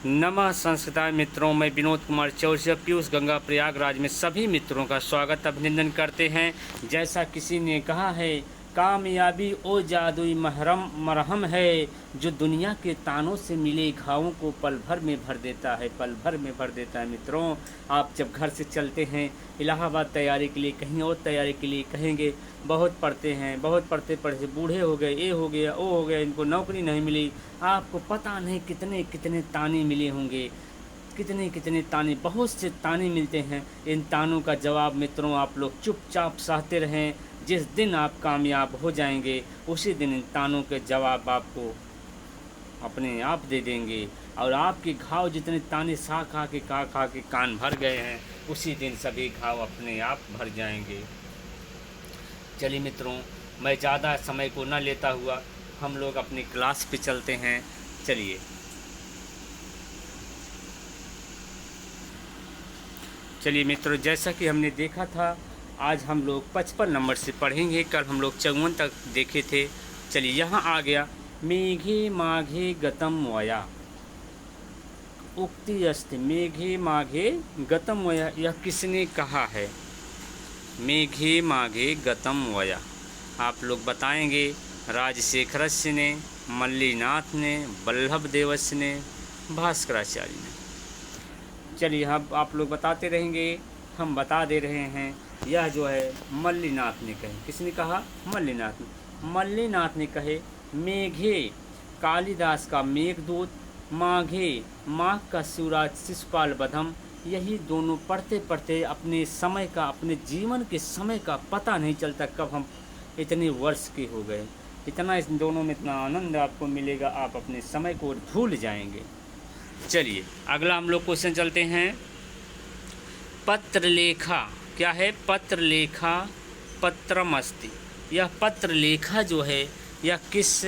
नमः संस्कृताय मित्रों, मैं विनोद कुमार चौरसिया पीयूष गंगा प्रयागराज में सभी मित्रों का स्वागत अभिनंदन करते हैं। जैसा किसी ने कहा है, कामयाबी ओ जादुई मरहम है जो दुनिया के तानों से मिले घावों को पल भर में भर देता है, पल भर में भर देता है। मित्रों, आप जब घर से चलते हैं इलाहाबाद तैयारी के लिए, कहीं और तैयारी के लिए, कहेंगे बहुत पढ़ते हैं, बहुत पढ़ते पढ़ते बूढ़े हो गए, ये हो गया, वो हो गया, इनको नौकरी नहीं मिली। आपको पता नहीं कितने कितने ताने मिले होंगे, कितने कितने ताने, बहुत से ताने मिलते हैं। इन तानों का जवाब मित्रों आप लोग चुपचाप सहते रहें। जिस दिन आप कामयाब हो जाएंगे उसी दिन इन तानों के जवाब आपको अपने आप दे देंगे, और आपके घाव जितने ताने खा के कान भर गए हैं, उसी दिन सभी घाव अपने आप भर जाएंगे। चलिए मित्रों, मैं ज़्यादा समय को न लेता हुआ हम लोग अपनी क्लास पे चलते हैं। चलिए मित्रों, जैसा कि हमने देखा था, आज हम लोग 55 नंबर से पढ़ेंगे। कल हम लोग 54 तक देखे थे। चलिए, यहाँ आ गया, मेघे माघे गतम वया, उक्ति अस्ति। मेघे माघे गतम वया, यह किसने कहा है? मेघे माघे गतम वया, आप लोग बताएंगे। राजशेखरस्य ने, मल्लीनाथ ने, वल्लभ देवस्य ने, भास्कराचार्य ने। चलिए, आप लोग बताते रहेंगे, हम बता दे रहे हैं। यह जो है मल्लीनाथ ने कहे। किसने कहा? मल्लीनाथ ने। मल्लीनाथ ने कहे, मेघे कालिदास का मेघदूत, माघे माघ का शिवराज शिशुपाल बधम। यही दोनों पढ़ते पढ़ते अपने समय का, अपने जीवन के समय का पता नहीं चलता कब हम इतने वर्ष के हो गए। इतना इस दोनों में इतना आनंद आपको मिलेगा, आप अपने समय को भूल जाएंगे। चलिए, अगला हम लोग क्वेश्चन चलते हैं। पत्रलेखा क्या है? पत्रलेखा पत्रमस्ति। यह पत्रलेखा जो है, यह किस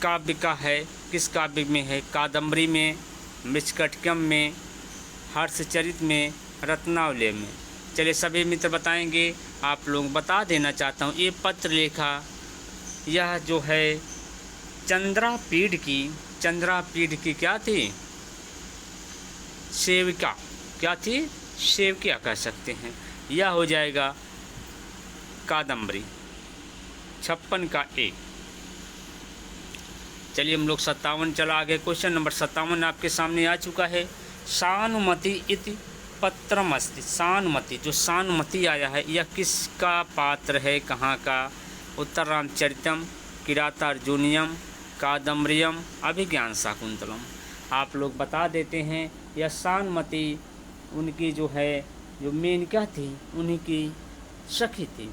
काव्य का है? किस काव्य में है? कादम्बरी में, मृच्छकटिकम में, हर्षचरित में, रत्नावली में। चलिए, सभी मित्र बताएंगे। आप लोग बता देना चाहता हूँ, ये पत्रलेखा यह जो है चंद्रापीढ़ की क्या थी? सेविका। क्या थी? सेविका कह सकते हैं। यह हो जाएगा कादम्बरी 56 का ए। चलिए, हम लोग 57 चला आगे। क्वेश्चन नंबर 57 आपके सामने आ चुका है। सानुमति इति पत्रमस्ति। सानुमति, जो सानुमति आया है, यह किसका पात्र है? कहाँ का? उत्तर रामचरितम, किरातार्जुनीयम, कादम्बरीयम, अभिज्ञान शाकुंतलम। आप लोग बता देते हैं। यह सानुमति उनकी जो है, जो मेनका थी, उन्हीं की सखी थी।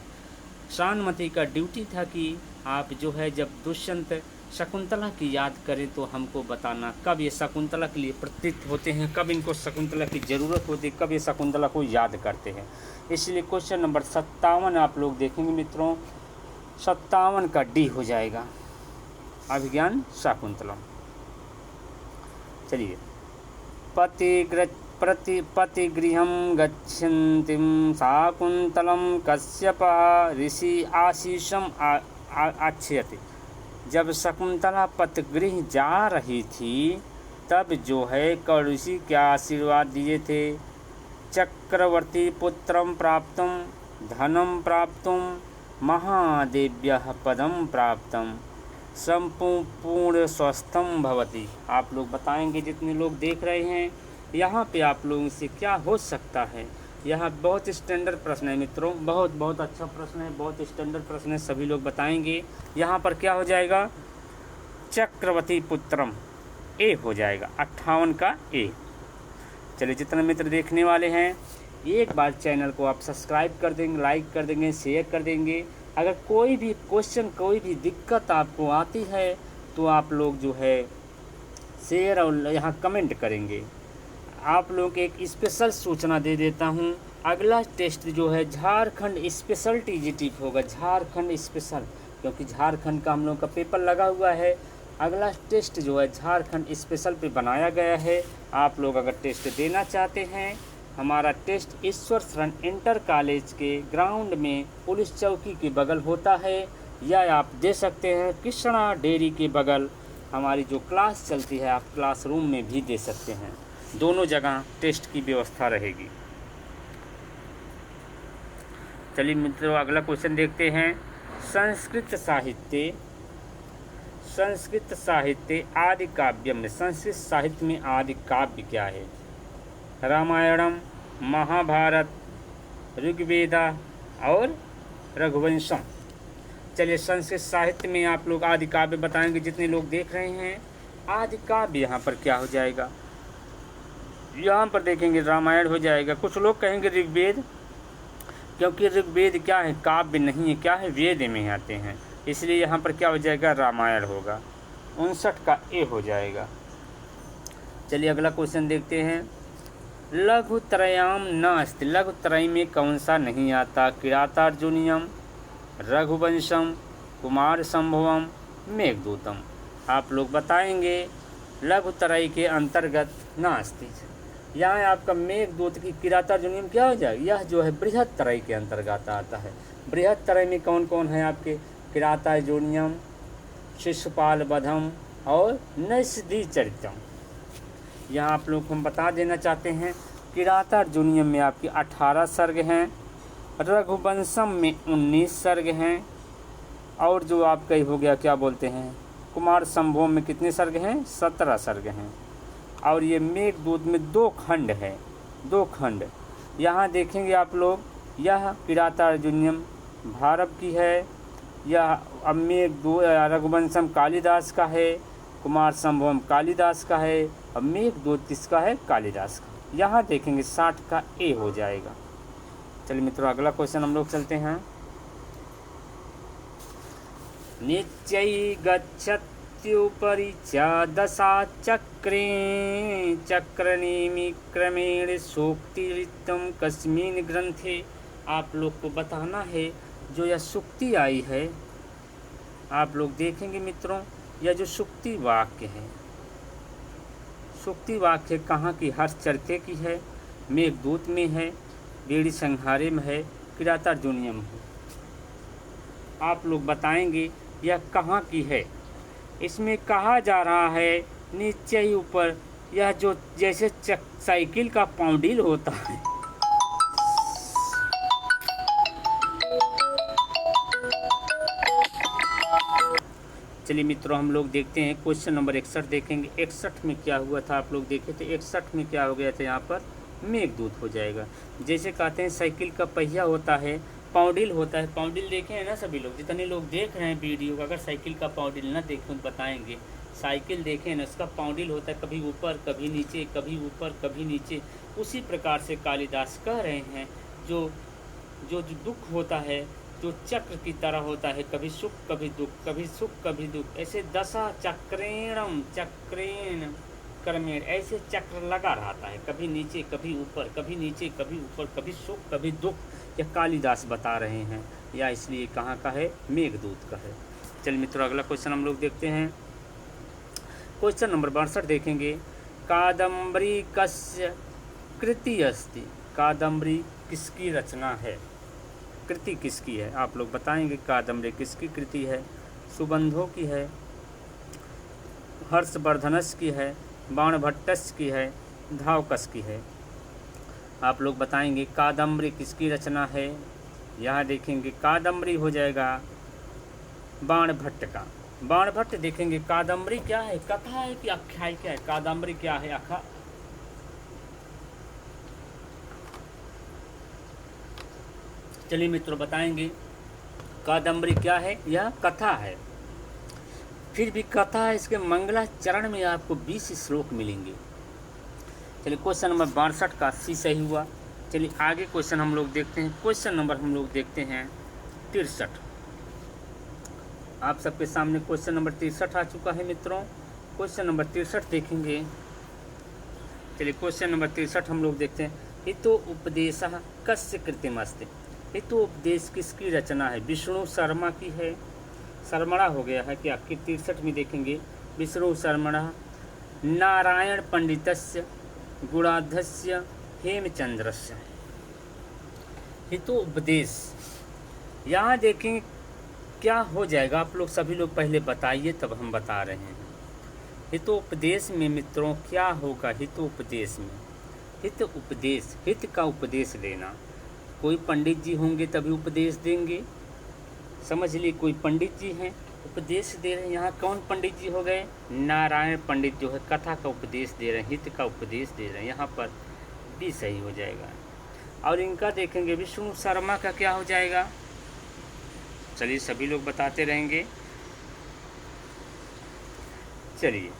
सानुमति का ड्यूटी था कि आप जो है, जब दुष्यंत शकुंतला की याद करें तो हमको बताना कब ये शकुंतला के लिए प्रतीत होते हैं, कब इनको शकुंतला की ज़रूरत होती है, कब ये शकुंतला को याद करते हैं। इसलिए क्वेश्चन नंबर 57 आप लोग देखेंगे मित्रों। 57 का डी हो जाएगा, अभिज्ञान शाकुंतलम। चलिए, पतिगृहं गच्छन्तीं शाकुंतलं कश्यपः ऋषि आशीषम आच्छयति। जब शकुंतला पतिगृह जा रही थी, तब जो है ऋषि क्या आशीर्वाद दिए थे? चक्रवर्ती पुत्रं प्राप्तं, धनं प्राप्तं, महादेव्यः पदं प्राप्तं, संपूर्ण स्वस्थं भवति। आप लोग बताएंगे, जितने लोग देख रहे हैं। यहाँ पे आप लोगों से क्या हो सकता है? यहाँ बहुत स्टैंडर्ड प्रश्न है मित्रों, बहुत बहुत अच्छा प्रश्न है, बहुत स्टैंडर्ड प्रश्न है, सभी लोग बताएंगे। यहाँ पर क्या हो जाएगा? चक्रवर्ती पुत्रम, ए हो जाएगा, 58 का ए। चलिए, जितने मित्र देखने वाले हैं, एक बार चैनल को आप सब्सक्राइब कर देंगे, लाइक कर देंगे, शेयर कर देंगे। अगर कोई भी क्वेश्चन, कोई भी दिक्कत आपको आती है तो आप लोग जो है शेयर और यहाँ कमेंट करेंगे। आप लोग एक स्पेशल सूचना दे देता हूँ, अगला टेस्ट जो है झारखंड स्पेशल टीजीटी होगा। झारखंड स्पेशल, क्योंकि झारखंड का हम लोग का पेपर लगा हुआ है। अगला टेस्ट जो है झारखंड स्पेशल पे बनाया गया है। आप लोग अगर टेस्ट देना चाहते हैं, हमारा टेस्ट ईश्वर शरण इंटर कॉलेज के ग्राउंड में पुलिस चौकी के बगल होता है, या आप दे सकते हैं कृष्णा डेयरी के बगल हमारी जो क्लास चलती है आप क्लासरूम में भी दे सकते हैं, दोनों जगह टेस्ट की व्यवस्था रहेगी। चलिए मित्रों अगला क्वेश्चन देखते हैं। संस्कृत साहित्य आदि काव्य में, संस्कृत साहित्य में आदि काव्य क्या है? रामायणम, महाभारत, ऋग्वेदा और रघुवंशम। चलिए संस्कृत साहित्य में आप लोग आदि काव्य बताएंगे जितने लोग देख रहे हैं। आदि काव्य यहाँ पर क्या हो जाएगा? यहाँ पर देखेंगे रामायण हो जाएगा। कुछ लोग कहेंगे ऋग्वेद, क्योंकि ऋग्वेद क्या है? काव्य नहीं है, क्या है? वेद में आते हैं, इसलिए यहाँ पर क्या हो जाएगा? रामायण होगा। 59 का ए हो जाएगा। चलिए अगला क्वेश्चन देखते हैं। लघुत्रयाम न अस्ति, लघुत्रय में कौन सा नहीं आता? किरातार्जुनीयम, रघुवंशम, कुमार संभवम, मेघदूतम। आप लोग बताएंगे लघुत्रय के अंतर्गत न अस्ति। यहाँ आपका मेघदूत की किरातार्जुनीयम क्या हो जाएगा? यह जो है बृहत्त्रय के अंतर्गत आता है। बृहत्त्रय में कौन कौन है आपके? किरातार्जुनीयम, शिशुपाल वधम और नैषधीचरितम। यहाँ आप लोग को हम बता देना चाहते हैं, किरातार्जुनीयम में आपकी 18 सर्ग हैं, रघुवंशम में 19 सर्ग हैं, और जो आपका हो गया क्या बोलते हैं, कुमार संभव में कितने सर्ग हैं? 17 सर्ग हैं। और ये मेघदूत में 2 खंड है, 2 खंड। यहाँ देखेंगे आप लोग, यह किरातार्जुनीयम भारत की है, यह अब मेघदूत रघुवंशम कालिदास का है, कुमार संभवम कालिदास का है, अब मेघदूत किसका है? कालिदास का। यहाँ देखेंगे 60 का ए हो जाएगा। चलिए मित्रों अगला क्वेश्चन हम लोग चलते हैं। नित्यई गच्छत्युपरि च दशा चक्रे चक्रनेमि क्रमेण सूक्तिरित्तम कस्मिन् ग्रंथे। आप लोग को बताना है जो यह सूक्ति आई है, आप लोग देखेंगे मित्रों, यह जो सूक्ति वाक्य है, सूक्ति वाक्य कहाँ की? हर्षचरिते की है, मेघदूत में है, बेड़ी संहारे में है, किरातार्जुनीयम है। आप लोग बताएंगे यह कहाँ की है? इसमें कहा जा रहा है नीचे ही ऊपर, यह जो जैसे साइकिल का पाउंडिल होता है, चलिए मित्रों हम लोग देखते हैं क्वेश्चन नंबर 61 देखेंगे। 61 में क्या हुआ था आप लोग देखे थे? 61 में क्या हो गया था? यहाँ पर मेघदूत हो जाएगा। जैसे कहते हैं साइकिल का पहिया होता है, पाउंडिल होता है। पाउंडिल देखे हैं ना सभी लोग, जितने लोग देख रहे हैं वीडियो को, अगर साइकिल का पाउंडिल ना देखें तो बताएंगे। साइकिल देखें ना, उसका पाउंडिल होता है कभी ऊपर कभी नीचे, कभी ऊपर कभी नीचे। उसी प्रकार से कालिदास कह रहे हैं जो जो दुख होता है, जो चक्र की तरह होता है, कभी सुख कभी दुख, कभी सुख कभी दुख, ऐसे दशा चक्रेणम चक्रेण क्रमेण, ऐसे चक्र लगा रहता है, कभी नीचे कभी ऊपर, कभी नीचे कभी ऊपर, कभी सुख कभी दुख। यह कालिदास बता रहे हैं, या इसलिए कहाँ का है? मेघदूत का है। चलिए मित्रों अगला क्वेश्चन हम लोग देखते हैं। क्वेश्चन नंबर 62 देखेंगे। कादम्बरी कस्य कृति अस्ति, कादम्बरी किसकी रचना है? कृति किसकी है? आप लोग बताएंगे कादम्बरी किसकी कृति है? सुबंधों की है, हर्षवर्धनस की है, बाणभट्टस की है, धावकस की है। आप लोग बताएंगे कादम्बरी किसकी रचना है? यहाँ देखेंगे कादम्बरी हो जाएगा बाणभट्ट का। बाणभट्ट देखेंगे। कादम्बरी क्या है? कथा है कि आख्यायिका है? कादम्बरी क्या है? चलिए मित्रों बताएंगे कादम्बरी क्या है? यह कथा है। फिर भी कथा है, इसके मंगलाचरण में आपको 20 श्लोक मिलेंगे। चलिए क्वेश्चन नंबर 62 का सी सही हुआ। चलिए आगे क्वेश्चन हम लोग देखते हैं। क्वेश्चन नंबर हम लोग देखते हैं 63। आप सबके सामने क्वेश्चन नंबर 63 आ चुका है मित्रों। क्वेश्चन नंबर 63 देखेंगे। चलिए क्वेश्चन नंबर 63 हम लोग देखते हैं। हितो उपदेशः कस्य कृतिमस्ति, हितो उपदेश किसकी रचना है? विष्णु शर्मा की है। शर्मणा हो गया है क्या? कि 63 में देखेंगे विष्णु शर्मणा नारायण पंडितस्य गुणाधस्य हेमचंद्रस्य। हितो उपदेश यहाँ देखेंगे क्या हो जाएगा? आप लोग सभी लोग पहले बताइए, तब हम बता रहे हैं। हितोपदेश में मित्रों क्या होगा? हितोपदेश में हित उपदेश, हित का उपदेश देना। कोई पंडित जी होंगे तभी उपदेश देंगे, समझ लिए। कोई पंडित जी हैं उपदेश दे रहे हैं। यहाँ कौन पंडित जी हो गए? नारायण पंडित जो है कथा का उपदेश दे रहे हैं, हित का उपदेश दे रहे हैं। यहाँ पर भी सही हो जाएगा। और इनका देखेंगे विष्णु शर्मा का क्या हो जाएगा? चलिए सभी लोग बताते रहेंगे। चलिए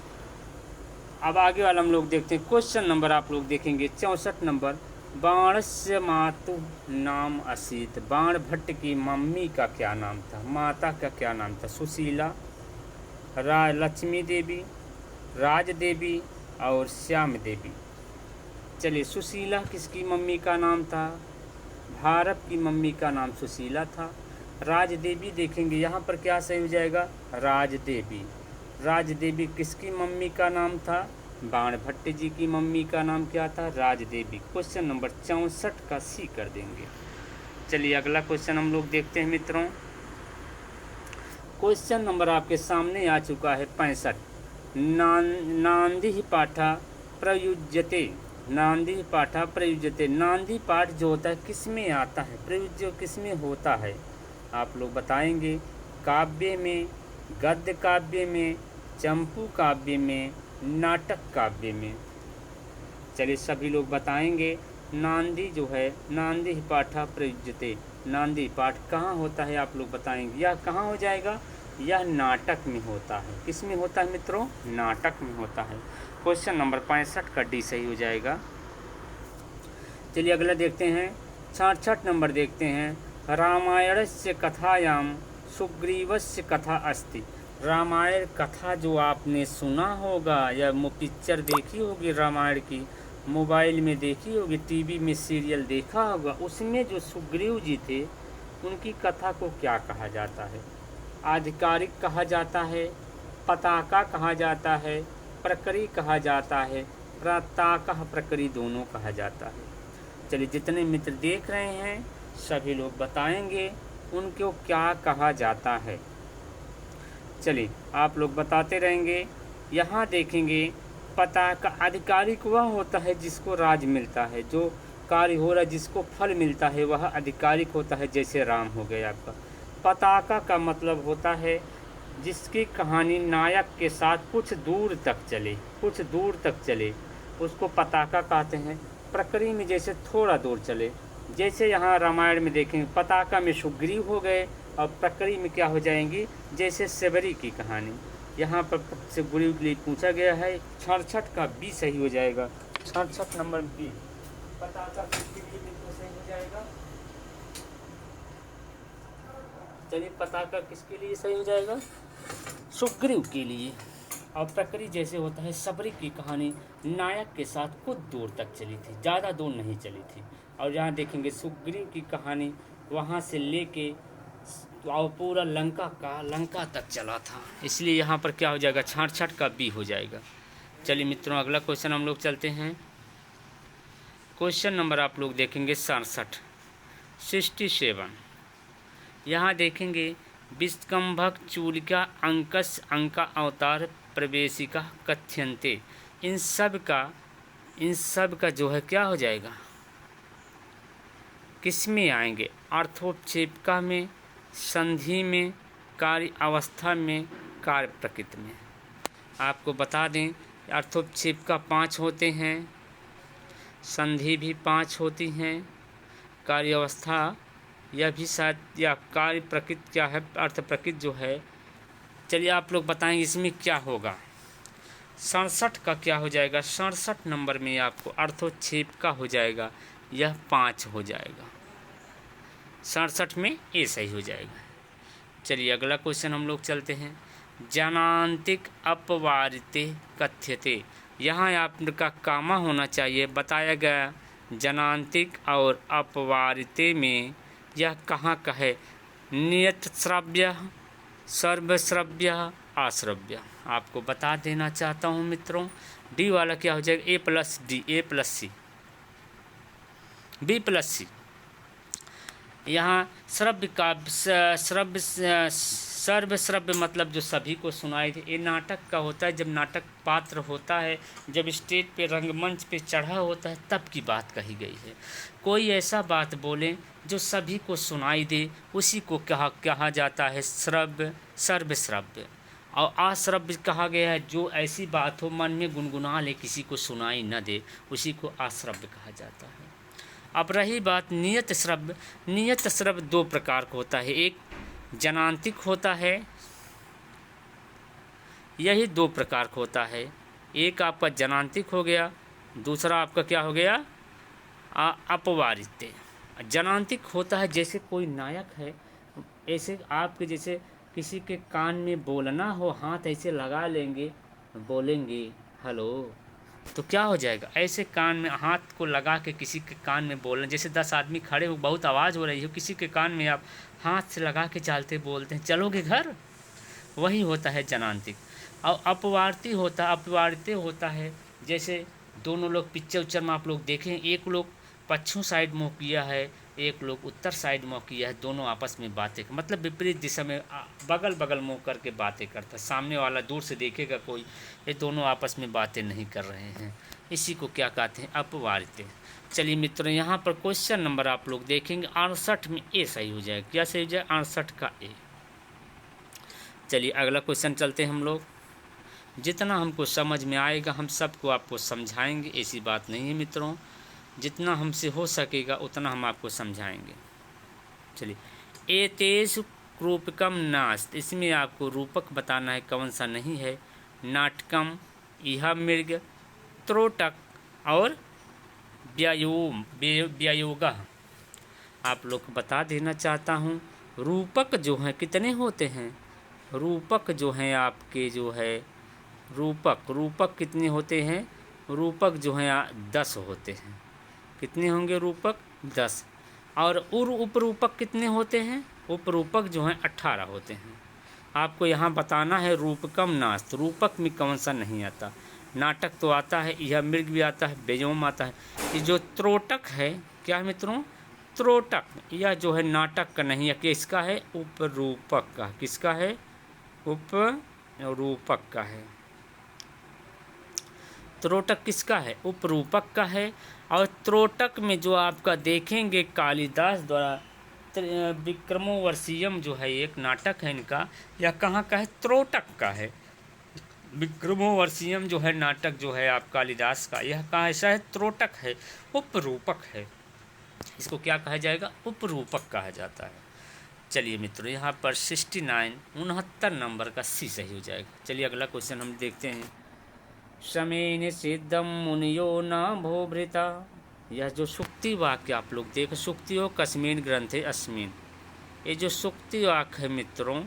अब आगे वाला हम लोग देखते हैं। क्वेश्चन नंबर आप लोग देखेंगे 64 नंबर। बाणस्य मातु नाम असीत। बाण भट्ट की मम्मी का क्या नाम था? माता का क्या नाम था? सुशीला, लक्ष्मी देवी, राज देवी और श्याम देवी। चलिए सुशीला किसकी मम्मी का नाम था? भारत की मम्मी का नाम सुशीला था। राज देवी देखेंगे यहाँ पर क्या सही हो जाएगा? राज देवी। राज देवी किसकी मम्मी का नाम था? बाण भट्ट जी की मम्मी का नाम क्या था? राज देवी। क्वेश्चन नंबर 64 का सी कर देंगे। चलिए अगला क्वेश्चन हम लोग देखते हैं मित्रों। क्वेश्चन नंबर आपके सामने आ चुका है 65। नांदी पाठा प्रयुज्यते। नांदी पाठा प्रयुज्यते। नांदी पाठ जो होता है किस में आता है? प्रयुज्य किस में होता है? आप लोग बताएंगे। काव्य में, गद्य काव्य में, चंपू काव्य में, नाटक काव्य में। चलिए सभी लोग बताएंगे। नांदी जो है, नांदी पाठा प्रयुज्यते, नांदी पाठ कहाँ होता है? आप लोग बताएंगे। यह कहाँ हो जाएगा? यह नाटक में होता है। किस में होता है मित्रों? नाटक में होता है। क्वेश्चन नंबर 65 का डी सही हो जाएगा। चलिए अगला देखते हैं। 66 नंबर देखते हैं। रामायणस्य कथायाम सुग्रीवस्य कथा अस्ति। रामायण कथा जो आपने सुना होगा या पिक्चर देखी होगी रामायण की, मोबाइल में देखी होगी, टीवी में सीरियल देखा होगा, उसमें जो सुग्रीव जी थे उनकी कथा को क्या कहा जाता है? आधिकारिक कहा जाता है, पताका कहा जाता है, प्रकरी कहा जाता है, प्रताका प्रकरी दोनों कहा जाता है। चलिए जितने मित्र देख रहे हैं सभी लोग बताएंगे उनको क्या कहा जाता है। चलिए आप लोग बताते रहेंगे। यहाँ देखेंगे पताका आधिकारिक वह होता है जिसको राज मिलता है, जो कार्य हो रहा है जिसको फल मिलता है वह आधिकारिक होता है। जैसे राम हो गया आपका। पताका का मतलब होता है जिसकी कहानी नायक के साथ कुछ दूर तक चले, कुछ दूर तक चले, उसको पताका कहते हैं। प्रकरी में जैसे थोड़ा दूर चले, जैसे यहाँ रामायण में देखेंगे पताका में सुग्रीव हो गए और प्रकरी में क्या हो जाएंगी? जैसे सेवरी की कहानी। यहाँ पर सुग्रीव के लिए पूछा गया है। 66 का बी सही हो जाएगा। 66 नंबर बी पताका किसके लिए बिल्कुल सही हो जाएगा? चलिए पताका किसके लिए सही हो जाएगा? सुग्रीव के लिए। और प्रकरी जैसे होता है सबरी की कहानी नायक के साथ कुछ दूर तक चली थी, ज़्यादा दूर नहीं चली थी। और यहाँ देखेंगे सुग्रीव की कहानी वहाँ से लेके और पूरा लंका तक चला था, इसलिए यहाँ पर क्या हो जाएगा? 66 का बी हो जाएगा। चलिए मित्रों अगला क्वेश्चन हम लोग चलते हैं। क्वेश्चन नंबर आप लोग देखेंगे 67। यहाँ देखेंगे विस्कंभक चूलिका अंकस अंका अवतार प्रवेशिका कथ्यन्ते। इन सब का जो है क्या हो जाएगा? किस में आएंगे? अर्थोपक्षेपिका में, संधि में, कार्य अवस्था में, कार्य प्रकृति में। आपको बता दें अर्थोपक्षेपिका 5 होते हैं, संधि भी 5 होती हैं, कार्य अवस्था यह भी शायद, या कार्य प्रकृति क्या है, अर्थ प्रकृति जो है। चलिए आप लोग बताएंगे इसमें क्या होगा? 67 का क्या हो जाएगा? 67 नंबर में आपको अर्थोपक्षेपिका हो जाएगा, यह 5 हो जाएगा। 67 में ए सही हो जाएगा। चलिए अगला क्वेश्चन हम लोग चलते हैं। जनांतिक अपवारिते कथ्यते। यहाँ आपका कामा होना चाहिए। बताया गया जनांतिक और अपवारिते में यह कहाँ का है? नियत श्रव्य, सर्वश्रव्य, आश्रव्य। आपको बता देना चाहता हूँ मित्रों। डी वाला क्या हो जाएगा? A+D, A+C, B+C। यहाँ श्रव्य सर्व श्रव्य मतलब जो सभी को सुनाई दे। ये नाटक का होता है, जब नाटक पात्र होता है, जब स्टेज पे रंगमंच पे चढ़ा होता है, तब की बात कही गई है। कोई ऐसा बात बोले जो सभी को सुनाई दे, उसी को कहा जाता है श्रव्य, सर्व श्रव्य। और अश्रव्य कहा गया है जो ऐसी बात हो मन में गुनगुना ले, किसी को सुनाई न दे, उसी को अश्रव्य कहा जाता है। अब रही बात नियत श्रव्य। नियत श्रव्य दो प्रकार का होता है, एक जनांतिक होता है, यही दो प्रकार का होता है। एक आपका जनांतिक हो गया, दूसरा आपका क्या हो गया, अपवारित्य। जनांतिक होता है जैसे कोई नायक है, ऐसे आपके जैसे किसी के कान में बोलना हो, हाथ ऐसे लगा लेंगे, बोलेंगे हेलो, तो क्या हो जाएगा, ऐसे कान में हाथ को लगा के किसी के कान में बोलना। जैसे 10 आदमी खड़े हो, बहुत आवाज़ हो रही हो, किसी के कान में आप हाथ से लगा के चालते बोलते हैं चलोगे घर, वही होता है जनांतिक। और अपवार्त्य होता है जैसे दोनों लोग पिक्चर उच्चर में आप लोग देखें, एक लोग पश्चिम साइड मुँह किया है, एक लोग उत्तर साइड मुँह किया है, दोनों आपस में बातें, मतलब विपरीत दिशा में बगल बगल मुँह करके बातें करता है। सामने वाला दूर से देखेगा कोई, ये दोनों आपस में बातें नहीं कर रहे हैं, इसी को क्या कहते हैं, अपवार्त्य। चलिए मित्रों, यहाँ पर क्वेश्चन नंबर आप लोग देखेंगे 68 में ए सही हो जाएगा। क्या सही हो जाए, 68 का ए। चलिए अगला क्वेश्चन चलते हैं हम लोग। जितना हमको समझ में आएगा हम सबको आपको समझाएंगे, ऐसी बात नहीं है मित्रों, जितना हमसे हो सकेगा उतना हम आपको समझाएंगे। चलिए, एतेषु रूपकम नास्त, इसमें आपको रूपक बताना है, कौन सा नहीं है। नाटकम, इह मृग, त्रोटक और व्यायोगः। आप लोग को बता देना चाहता हूँ, रूपक जो हैं कितने होते हैं, रूपक जो हैं आपके जो है रूपक कितने होते हैं, रूपक जो हैं 10 होते हैं। कितने होंगे रूपक, 10। और उपरूपक कितने होते हैं, उपरूपक जो हैं 18 होते हैं। आपको यहाँ बताना है रूपकम नास्त, रूपक में कौन सा नहीं आता। नाटक तो आता है, यह मृग भी आता है, व्यायोम आता है। ये जो त्रोटक है, क्या है मित्रों, त्रोटक, यह जो है नाटक का नहीं है, किसका है, उपरूपक का। किसका है, उपरूपक का है। त्रोटक किसका है, उपरूपक का है। और त्रोटक में जो आपका देखेंगे कालिदास द्वारा विक्रमोर्वशीयम जो है एक नाटक है इनका, यह कहाँ का है, त्रोटक का है। विक्रमोर्वशीयम जो है नाटक जो है आप कालिदास का, यह कहाँ ऐसा है, त्रोटक है, उपरूपक है। इसको क्या कहा जाएगा, उपरूपक कहा जाता है। चलिए मित्रों, यहाँ पर 69 नंबर का सी सही हो जाएगा। चलिए अगला क्वेश्चन हम देखते हैं। शमेन सिद्धम मुनियो न भोभृता, यह जो सुक्ति वाक्य आप लोग देख, सुक्तियों कस्मिन ग्रंथे अस्मिन, ये जो सुक्ति वाक्य है मित्रों,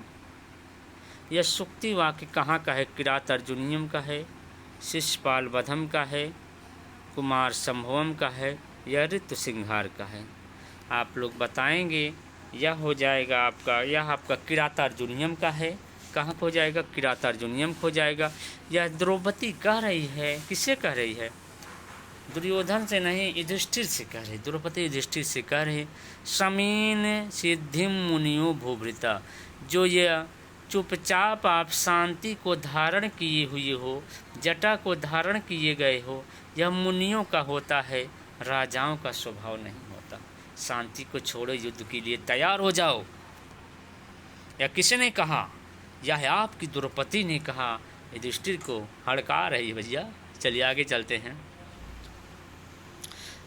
यह सुक्ति वाक्य कहाँ का है, किरात अर्जुनियम का है, शिष्यपाल वधम का है, कुमार संभवम का है, या ऋतु सिंहार का है। आप लोग बताएंगे, यह हो जाएगा आपका, यह आपका किरात अर्जुनियम का है। कहाँ हो जाएगा, किरात अर्जुनियम हो जाएगा। यह द्रौपदी कह रही है, किससे कह रही है, दुर्योधन से नहीं, युधिष्ठिर से कह रही, द्रौपदी युधिष्ठिर से कह रही। शमीन सिद्धिम मुनियो भूभृता, जो यह चुपचाप आप शांति को धारण किए हुए हो, जटा को धारण किए गए हो, यह मुनियों का होता है, राजाओं का स्वभाव नहीं होता। शांति को छोड़ो, युद्ध के लिए तैयार हो जाओ। या किसने कहा, यह आपकी द्रौपदी ने कहा, युधिष्ठिर को हड़का रही है भैया। चलिए आगे चलते हैं।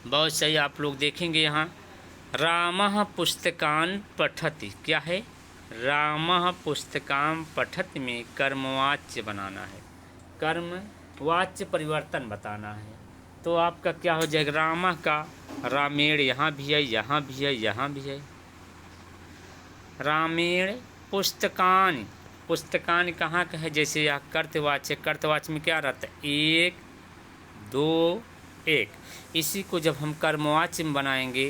बहुत सही, आप लोग देखेंगे यहाँ, रामः पुस्तकान पठति, क्या है, रामः पुस्तकान पठति में कर्मवाच्य बनाना है, कर्मवाच्य परिवर्तन बताना है। तो आपका क्या हो जाएगा, रामः का रामेण यहाँ भी है, यहाँ भी है, यहाँ भी है। रामेण पुस्तकान, पुस्तकान कहाँ का है, जैसे यह कर्तवाच्य, कर्तवाच्य में क्या रहता है, 1 2 1। इसी को जब हम कर्मवाच्य में बनाएंगे,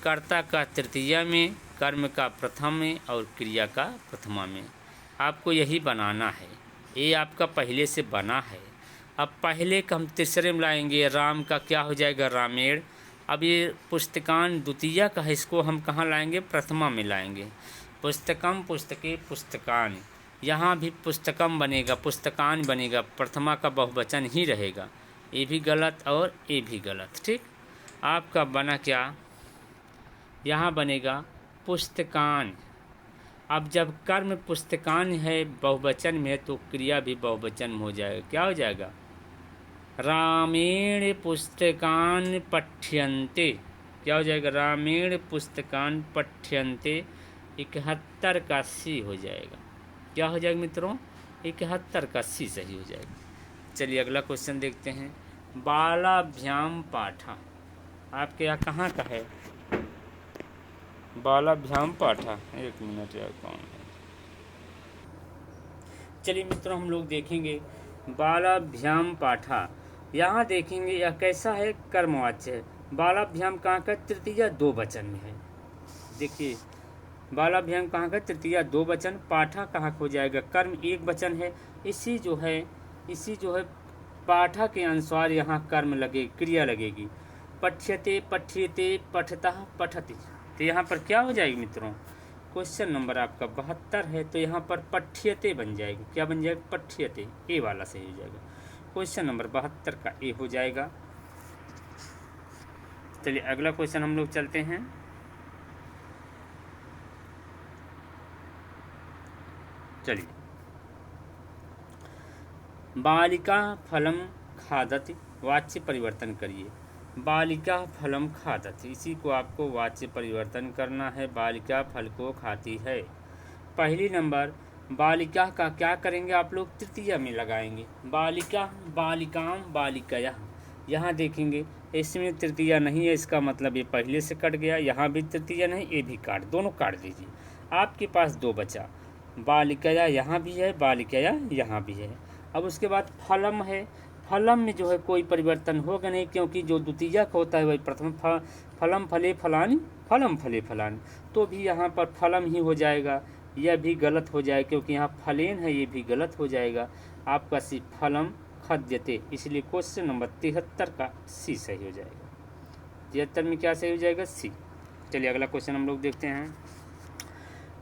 कर्ता का तृतीया में, कर्म का प्रथम में और क्रिया का प्रथमा में, आपको यही बनाना है। ये आपका पहले से बना है। अब पहले का हम तीसरे में लाएंगे, राम का क्या हो जाएगा, रामेण। अब ये पुस्तकान द्वितीया का है, इसको हम कहाँ लाएंगे, प्रथमा में लाएंगे। पुस्तकम पुस्तके पुस्तकानि, यहाँ भी पुस्तकम बनेगा, पुस्तकान बनेगा, प्रथमा का बहुवचन ही रहेगा। ये भी गलत और ये भी गलत। ठीक, आपका बना क्या, यहाँ बनेगा पुस्तकान। अब जब कर्म पुस्तकान है बहुवचन में है तो क्रिया भी बहुवचन में हो जाएगा। क्या हो जाएगा, रामेण पुस्तकान पठ्यन्ते। क्या हो जाएगा, रामेण पुस्तकान पठ्यन्ते। 71 का सी हो जाएगा। क्या हो जाएगा मित्रों, 71 का सी सही हो जाएगा। चलिए अगला क्वेश्चन देखते हैं। बालाभ्याम पाठा, आपके यहाँ कहाँ का है बालाभ्याम पाठा? एक मिनट यार, कौन है? चलिए मित्रों हम लोग देखेंगे बालाभ्याम पाठा। यहाँ देखेंगे यह कैसा है, कर्मवाच्य है। बालाभ्याम कहाँ का, तृतीया दो वचन में है। देखिए बालाभ्याम कहाँ का, तृतीया दो वचन। पाठा कहाँ हो जाएगा, कर्म एक वचन है। इसी जो है पाठा के अनुसार यहाँ कर्म लगे, क्रिया लगेगी। पठ्यते पठ्यते पठतः पठति, तो यहाँ पर क्या हो जाएगी मित्रों, क्वेश्चन नंबर आपका 72 है, तो यहाँ पर पठ्यते बन जाएगी। क्या बन जाएगा, पठ्यते, ए वाला सही हो जाएगा। क्वेश्चन नंबर 72 का ए हो जाएगा। चलिए अगला क्वेश्चन हम लोग चलते हैं। चलिए, बालिका फलम खादति, वाच्य परिवर्तन करिए। बालिका फलम खादति, इसी को आपको वाच्य परिवर्तन करना है। बालिका फल को खाती है। पहली नंबर बालिका का क्या करेंगे आप लोग, तृतीया में लगाएंगे। बालिका, बालिकाम, बालिकया। यहाँ देखेंगे इसमें तृतीया नहीं है, इसका मतलब ये पहले से कट गया। यहाँ भी तृतीया नहीं, ये भी काट, दोनों काट दीजिए। आपके पास दो बचा, बालिकया यहाँ भी है, बालिकया यहाँ भी है। अब उसके बाद फलम है। फलम में जो है कोई परिवर्तन होगा नहीं, क्योंकि जो द्वितीयक होता है वही प्रथम। फलम फले फलानी, फलम फले फलानी, तो भी यहाँ पर फलम ही हो जाएगा। यह भी गलत हो जाएगा क्योंकि यहाँ फलेन है, ये भी गलत हो जाएगा। आपका सी फलम खद्यते, इसलिए क्वेश्चन नंबर 73 का सी सही हो जाएगा। 73 में क्या सही हो जाएगा, सी। चलिए अगला क्वेश्चन हम लोग देखते हैं।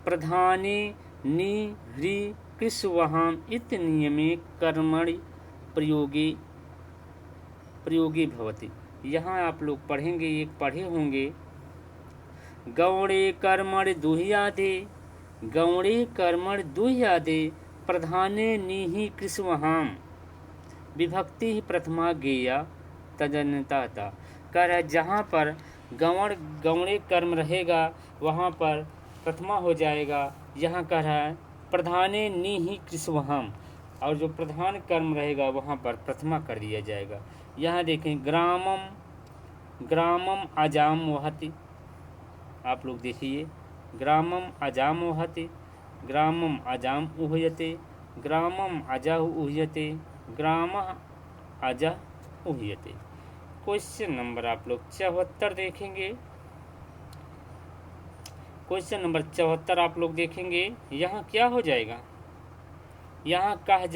प्रधाने नि ह्री कृष्वहाम इत नियमे कर्मणि प्रयोगी भवति। यहाँ आप लोग पढ़ेंगे, एक पढ़े होंगे, गौणे कर्मणि दुह्यादे, गौणे कर्मणि दुह्यादे प्रधाने निहि कृष्वहाम विभक्ति ही प्रथमा गेया तदन्यता। कह रहा है जहाँ पर गौणे कर्म रहेगा वहाँ पर प्रथमा हो जाएगा। यहाँ कह रहा है प्रधाने निहि कृष्वहाम, और जो प्रधान कर्म रहेगा वहाँ पर प्रथमा कर दिया जाएगा। यहाँ देखें ग्रामम, ग्रामम अजाम वहति। आप लोग देखिए, ग्रामम अजाम वहति, ग्रामम अजाम उह्यते, ग्रामम अजह उह्यते, ग्रामः अजह उह्यते। क्वेश्चन नंबर आप लोग 74 देखेंगे। क्वेश्चन नंबर 74 आप लोग देखेंगे। यहाँ क्या हो जाएगा, यहाँ कहा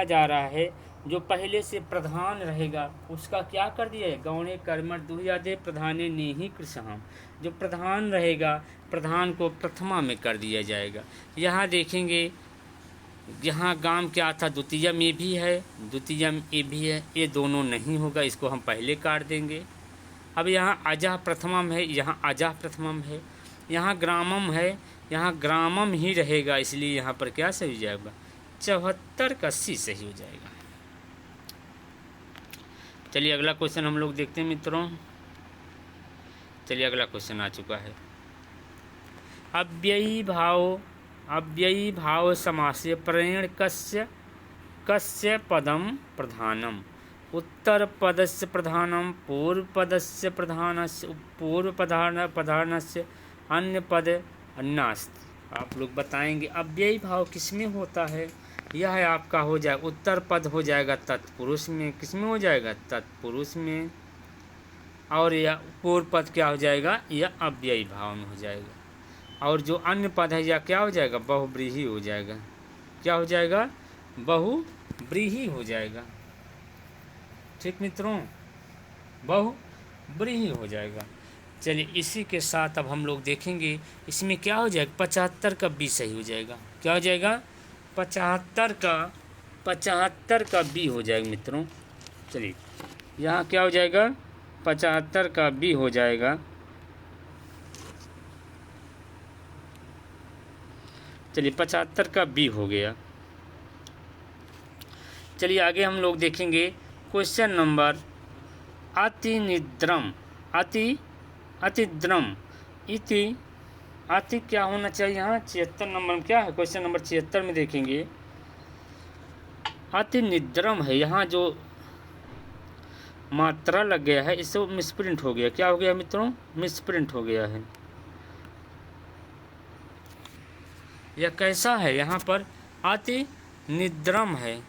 जा रहा है जो पहले से प्रधान रहेगा उसका क्या कर दिया है, गौणे कर्मण दुह्यादे प्रधाने नेहि कृष्णाम। जो प्रधान रहेगा प्रधान को प्रथमा में कर दिया जाएगा। यहाँ देखेंगे, यहाँ गाम क्या था, द्वितीय में भी है, द्वितीय में ये भी है, ये दोनों नहीं होगा, इसको हम पहले काट देंगे। अब यहाँ अजह प्रथमम है, यहाँ अजह प्रथमम है, यहाँ ग्रामम है, यहाँ ग्रामम ही रहेगा, इसलिए यहाँ पर क्या सही हो जाएगा, 74 का सी सही हो जाएगा। चलिए अगला क्वेश्चन हम लोग देखते हैं मित्रों। चलिए अगला क्वेश्चन आ चुका है। अव्ययी भाव समासे प्रेण कस्य पदम प्रधानम, उत्तर पदस्य प्रधानम, पूर्व पदस्य प्रधानस्य, पूर्व प्रधानस्य, अन्य पद अन्नास्ति। आप लोग बताएंगे अव्ययी भाव किसमें होता है। यह है आपका हो जाएगा, उत्तर पद हो जाएगा तत्पुरुष में, किसमें हो जाएगा, तत्पुरुष में, और यह पूर्व पद क्या हो जाएगा, यह अव्ययी भाव में हो जाएगा, और जो अन्य पद है यह क्या हो जाएगा, बहुव्रीहि हो जाएगा। क्या हो जाएगा, बहुव्रीहि हो जाएगा। ठीक मित्रों, बहुव्रीहि हो जाएगा। चलिए इसी के साथ अब हम लोग देखेंगे इसमें क्या हो जाएगा, 75 का बी सही हो जाएगा। क्या हो जाएगा, 75 का बी हो जाएगा मित्रों। चलिए यहाँ क्या हो जाएगा, 75 का बी हो जाएगा। चलिए 75 का बी हो गया। चलिए आगे हम लोग देखेंगे क्वेश्चन नंबर अतिनिद्रम अतिद्रम अति क्या होना चाहिए यहाँ, 76 नंबर में क्या है, क्वेश्चन नंबर 76 में देखेंगे अतिनिद्रम है। यहाँ जो मात्रा लग गया है इससे मिसप्रिंट हो गया। क्या हो गया मित्रों, मिसप्रिंट हो गया है। यह कैसा है, यहाँ पर अतिनिद्रम है,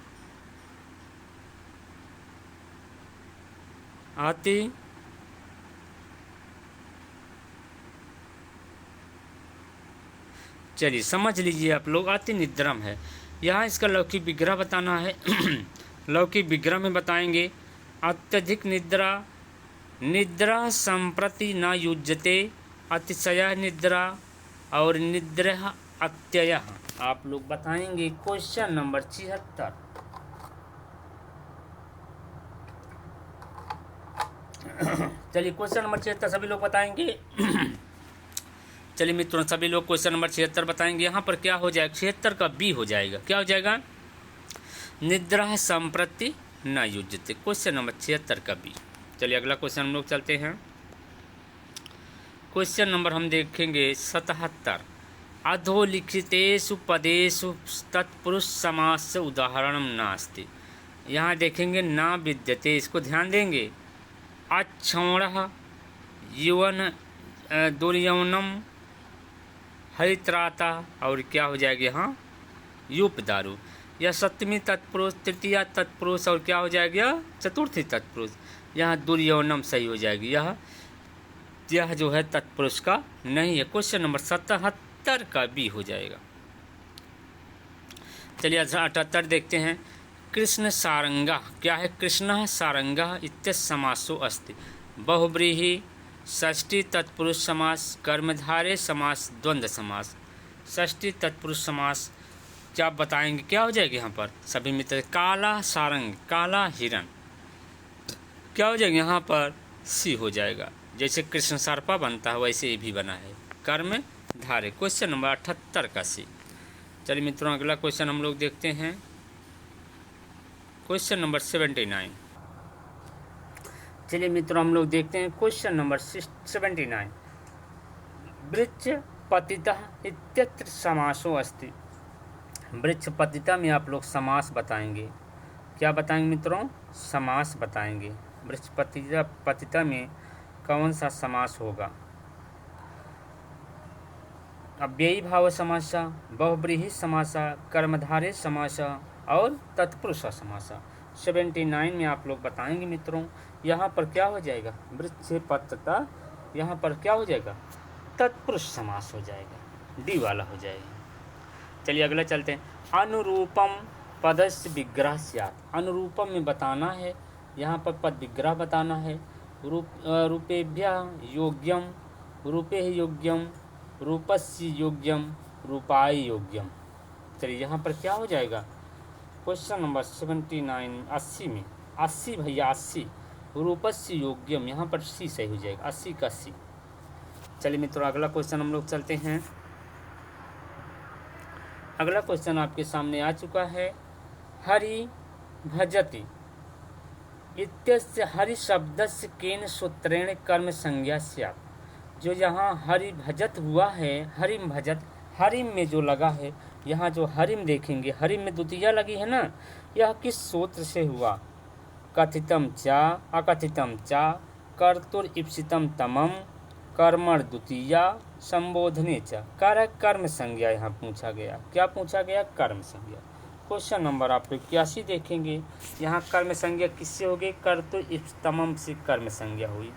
चलिए समझ लीजिए आप लोग, अतिनिद्रम है। यहाँ इसका लौकिक विग्रह बताना है। लौकिक विग्रह में बताएंगे अत्यधिक निद्रा संप्रति न युज्यते, अतिशय निद्रा और निद्रा अत्यय। आप लोग बताएंगे क्वेश्चन नंबर 76। चलिए क्वेश्चन नंबर 76 सभी लोग बताएंगे। चलिए मित्रों सभी लोग क्वेश्चन नंबर 76 बताएंगे। यहाँ पर क्या हो जाएगा, 76 का बी हो जाएगा। क्या हो जाएगा, निद्रा संप्रति न युज्यते, क्वेश्चन नंबर 76 का बी। चलिए अगला क्वेश्चन हम लोग चलते हैं। क्वेश्चन नंबर हम देखेंगे 77। अधोलिखितेषु पदेषु तत्पुरुष समास उदाहरणम नास्ति। यहाँ देखेंगे ना विद्यते, इसको ध्यान देंगे। अच्छौणः यौवन दुर्यौनम हरित्राता और क्या हो जाएगा यहाँ यूप दारू। यह सप्तमी तत्पुरुष, तृतीया तत्पुरुष और क्या हो जाएगा चतुर्थी तत्पुरुष। यहाँ दुर्यौनम सही हो जाएगी। यह जो है तत्पुरुष का नहीं है। क्वेश्चन नंबर 77 का बी हो जाएगा। चलिए 78 देखते हैं। कृष्ण सारंगा क्या है, कृष्ण सारंगा इत्य समासो अस्ति। बहुब्रीहि, षष्ठी तत्पुरुष समास, कर्मधारय समास, द्वंद्व समास। षष्ठी तत्पुरुष समास क्या बताएंगे, क्या हो जाएगा यहाँ पर सभी मित्र। काला सारंग, काला हिरण, क्या हो जाएगा यहाँ पर सी हो जाएगा। जैसे कृष्ण सर्पा बनता है वैसे ये भी बना है, कर्म धारे। क्वेश्चन नंबर 78 का सी। चलिए मित्रों अगला क्वेश्चन हम लोग देखते हैं। Question number 79। चलिए मित्रों हम लोग देखते हैं क्वेश्चन नंबर 79। वृक्ष पतिता इत्यत्र समासो अस्ति। वृक्ष पतिता में आप लोग समास बताएंगे। क्या बताएंगे मित्रों, समास बताएंगे। वृक्ष पतिता में कौन सा समास होगा। अव्ययी भाव समासा, बहुब्रीहि समासा, कर्मधारय समासा और तत्पुरुष समासा। 79 में आप लोग बताएंगे मित्रों। यहाँ पर क्या हो जाएगा, वृक्ष पतिता, यहाँ पर क्या हो जाएगा तत्पुरुष समास हो जाएगा, डी वाला हो जाएगा। चलिए अगला चलते हैं। अनुरूपम पदस्य विग्रह स्यात्। अनुरूपम में बताना है, यहाँ पर पद विग्रह बताना है। रूपेभ्य योग्यम, रूपे योग्यम, रूपस्य योग्यम, रूपाय योग्यम। चलिए यहाँ पर क्या हो जाएगा, क्वेश्चन नंबर 79 80 में 80 भैया 80, रूपस्य योग्यम, यहाँ पर सी सही हो जाएगा, 80 का सी। चलिए मित्रों अगला क्वेश्चन हम लोग चलते हैं। अगला क्वेश्चन आपके सामने आ चुका है। हरि भजति इत्यस्य हरि शब्दस्य केन सूत्रेण कर्म संज्ञा स्यात्। जो यहाँ हरि भजत हुआ है, हरिम भजत, हरिम में जो लगा है, यहाँ जो हरिम देखेंगे, हरिम में द्वितीया लगी है ना, यह किस सूत्र से हुआ। कथितम चा अकथितम चा, कर्तुर इप्सितम तमम, कर्मण द्वितीया, संबोधने च। कारक कर्म संज्ञा यहाँ पूछा गया। क्या पूछा गया, कर्म संज्ञा। क्वेश्चन नंबर आप 81 देखेंगे। यहाँ कर्म संज्ञा किससे हो गई, कर्तुर इप्सितमम से कर्म संज्ञा हुई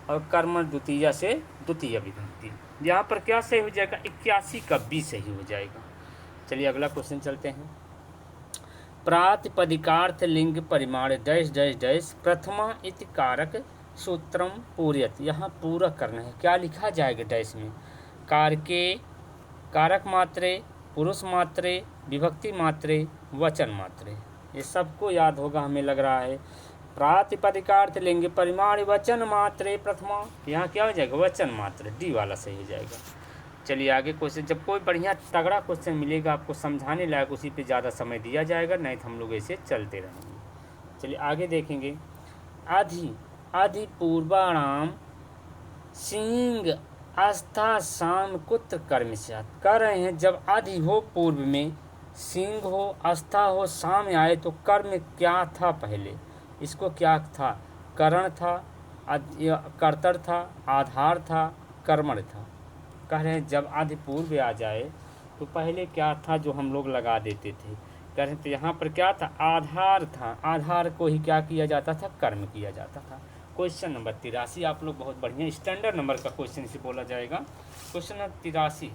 और कर्मण द्वितीया से द्वितीय विभक्ति। यहाँ पर क्या सही हो जाएगा, 81 का बी सही हो जाएगा। चलिए अगला क्वेश्चन चलते हैं। प्रातिपदिकार्थ लिंग परिमाण डैश डैश डैश प्रथमा इति कारक सूत्रम पूर्यत, यहाँ पूरा करना है। क्या लिखा जाएगा डैश में? कारके, कारक मात्रे, पुरुष मात्रे, विभक्ति मात्रे, वचन मात्रे, ये सबको याद होगा हमें लग रहा है। प्रातिपदिकार्थ लेंगे परिमाण वचन मात्रे प्रथमा, यहाँ क्या हो जाएगा? वचन मात्रे, डी वाला सही हो जाएगा। चलिए आगे क्वेश्चन, जब कोई बढ़िया तगड़ा क्वेश्चन मिलेगा आपको समझाने लायक, उसी पे ज़्यादा समय दिया जाएगा, नहीं तो हम लोग ऐसे चलते रहेंगे। चलिए आगे देखेंगे। आधि, आधि पूर्वाणाम सिंह आस्था शाम कुत्र कर्म से, कह रहे हैं जब आधि हो पूर्व में, सिंह हो, आस्था हो, शाम आए तो कर्म क्या था पहले? इसको क्या था? करण था, कर्तर था, आधार था, कर्मण था। कह रहे हैं जब आधि पूर्व आ जाए तो पहले क्या था जो हम लोग लगा देते थे? कह रहे हैं तो यहाँ पर क्या था? आधार था। आधार को ही क्या किया जाता था? कर्म किया जाता था। क्वेश्चन नंबर 83 आप लोग बहुत बढ़िया स्टैंडर्ड नंबर का क्वेश्चन इसे बोला जाएगा। क्वेश्चन नंबर 83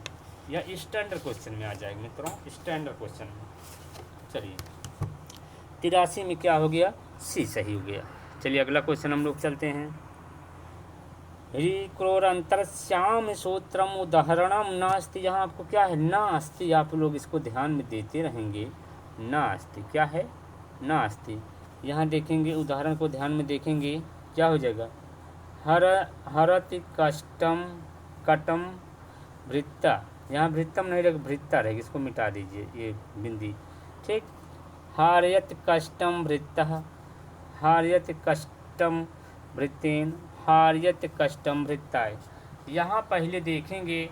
या स्टैंडर्ड क्वेश्चन में आ जाएगा मित्रों, स्टैंडर्ड क्वेश्चन में। चलिए 83 में क्या हो गया? सी सही हो गया। चलिए अगला क्वेश्चन हम लोग चलते हैं। ह्रीक्रोरंतरश्याम सूत्रम उदाहरणम नास्ति, यहाँ आपको क्या है? नास्ति, आप लोग इसको ध्यान में देते रहेंगे। नास्ति क्या है? नास्ति। यहाँ देखेंगे उदाहरण को ध्यान में देखेंगे, क्या हो जाएगा? हरति कष्टम कटम भृत्ता, यहाँ भृत्तम नहीं रहेगा, भृत्ता रहेगी, इसको मिटा दीजिए ये बिंदी, ठीक। हार्यत कष्टम भृत्तः, हार्यत कष्टम भृत्तेन, हार्यत कष्टम भृत्ताय। यहाँ पहले देखेंगे,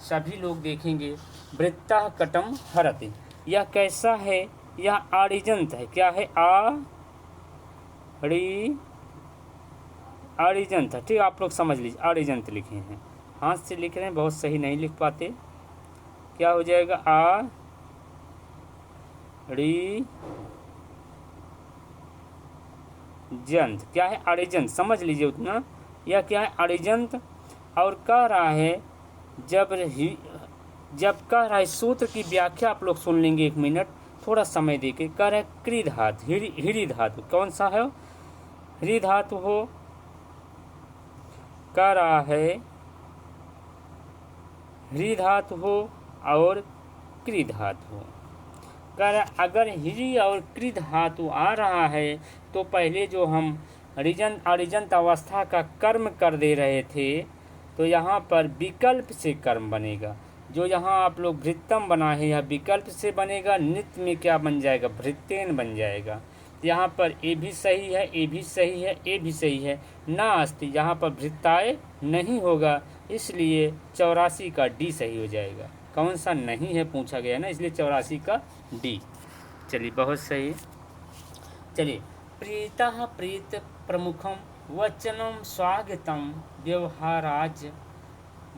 सभी लोग देखेंगे, भृत्तः कटम हरति, यह कैसा है? यह आरिजंत है। क्या है? आरिजंत है, ठीक। आप लोग समझ लीजिए, आरिजंत लिखे हैं, हाथ से लिख रहे हैं, बहुत सही नहीं लिख पाते। क्या हो जाएगा? आरिजंत। क्या है? आरिजंत, समझ लीजिए उतना। यह क्या है? आरिजंत। और कह रहा है जब कह रहा है सूत्र की व्याख्या आप लोग सुन लेंगे, 1 मिनट थोड़ा समय देके। कह रहा है क्री धातु, हिरी धातु, कौन सा है? हिरी धातु हो। कह रहा है हिरी धातु हो और क्री धातु हो। कह रहा है अगर हिरी और क्री धातु आ रहा है तो पहले जो हम अरिजंत अवस्था का कर्म कर दे रहे थे, तो यहाँ पर विकल्प से कर्म बनेगा। जो यहाँ आप लोग भृत्तम बना है, यह विकल्प से बनेगा। नित्य में क्या बन जाएगा? भृत्तेन बन जाएगा। यहाँ पर ए भी सही है, ए भी सही है, ए भी सही है। नास्ति, यहाँ पर भृत्ताय नहीं होगा, इसलिए 84 का डी सही हो जाएगा। कौन सा नहीं है पूछा गया ना, इसलिए 84 का डी। चलिए बहुत सही। चलिए प्रीतः प्रीत प्रमुखम वचनम स्वागतम व्यवहाराज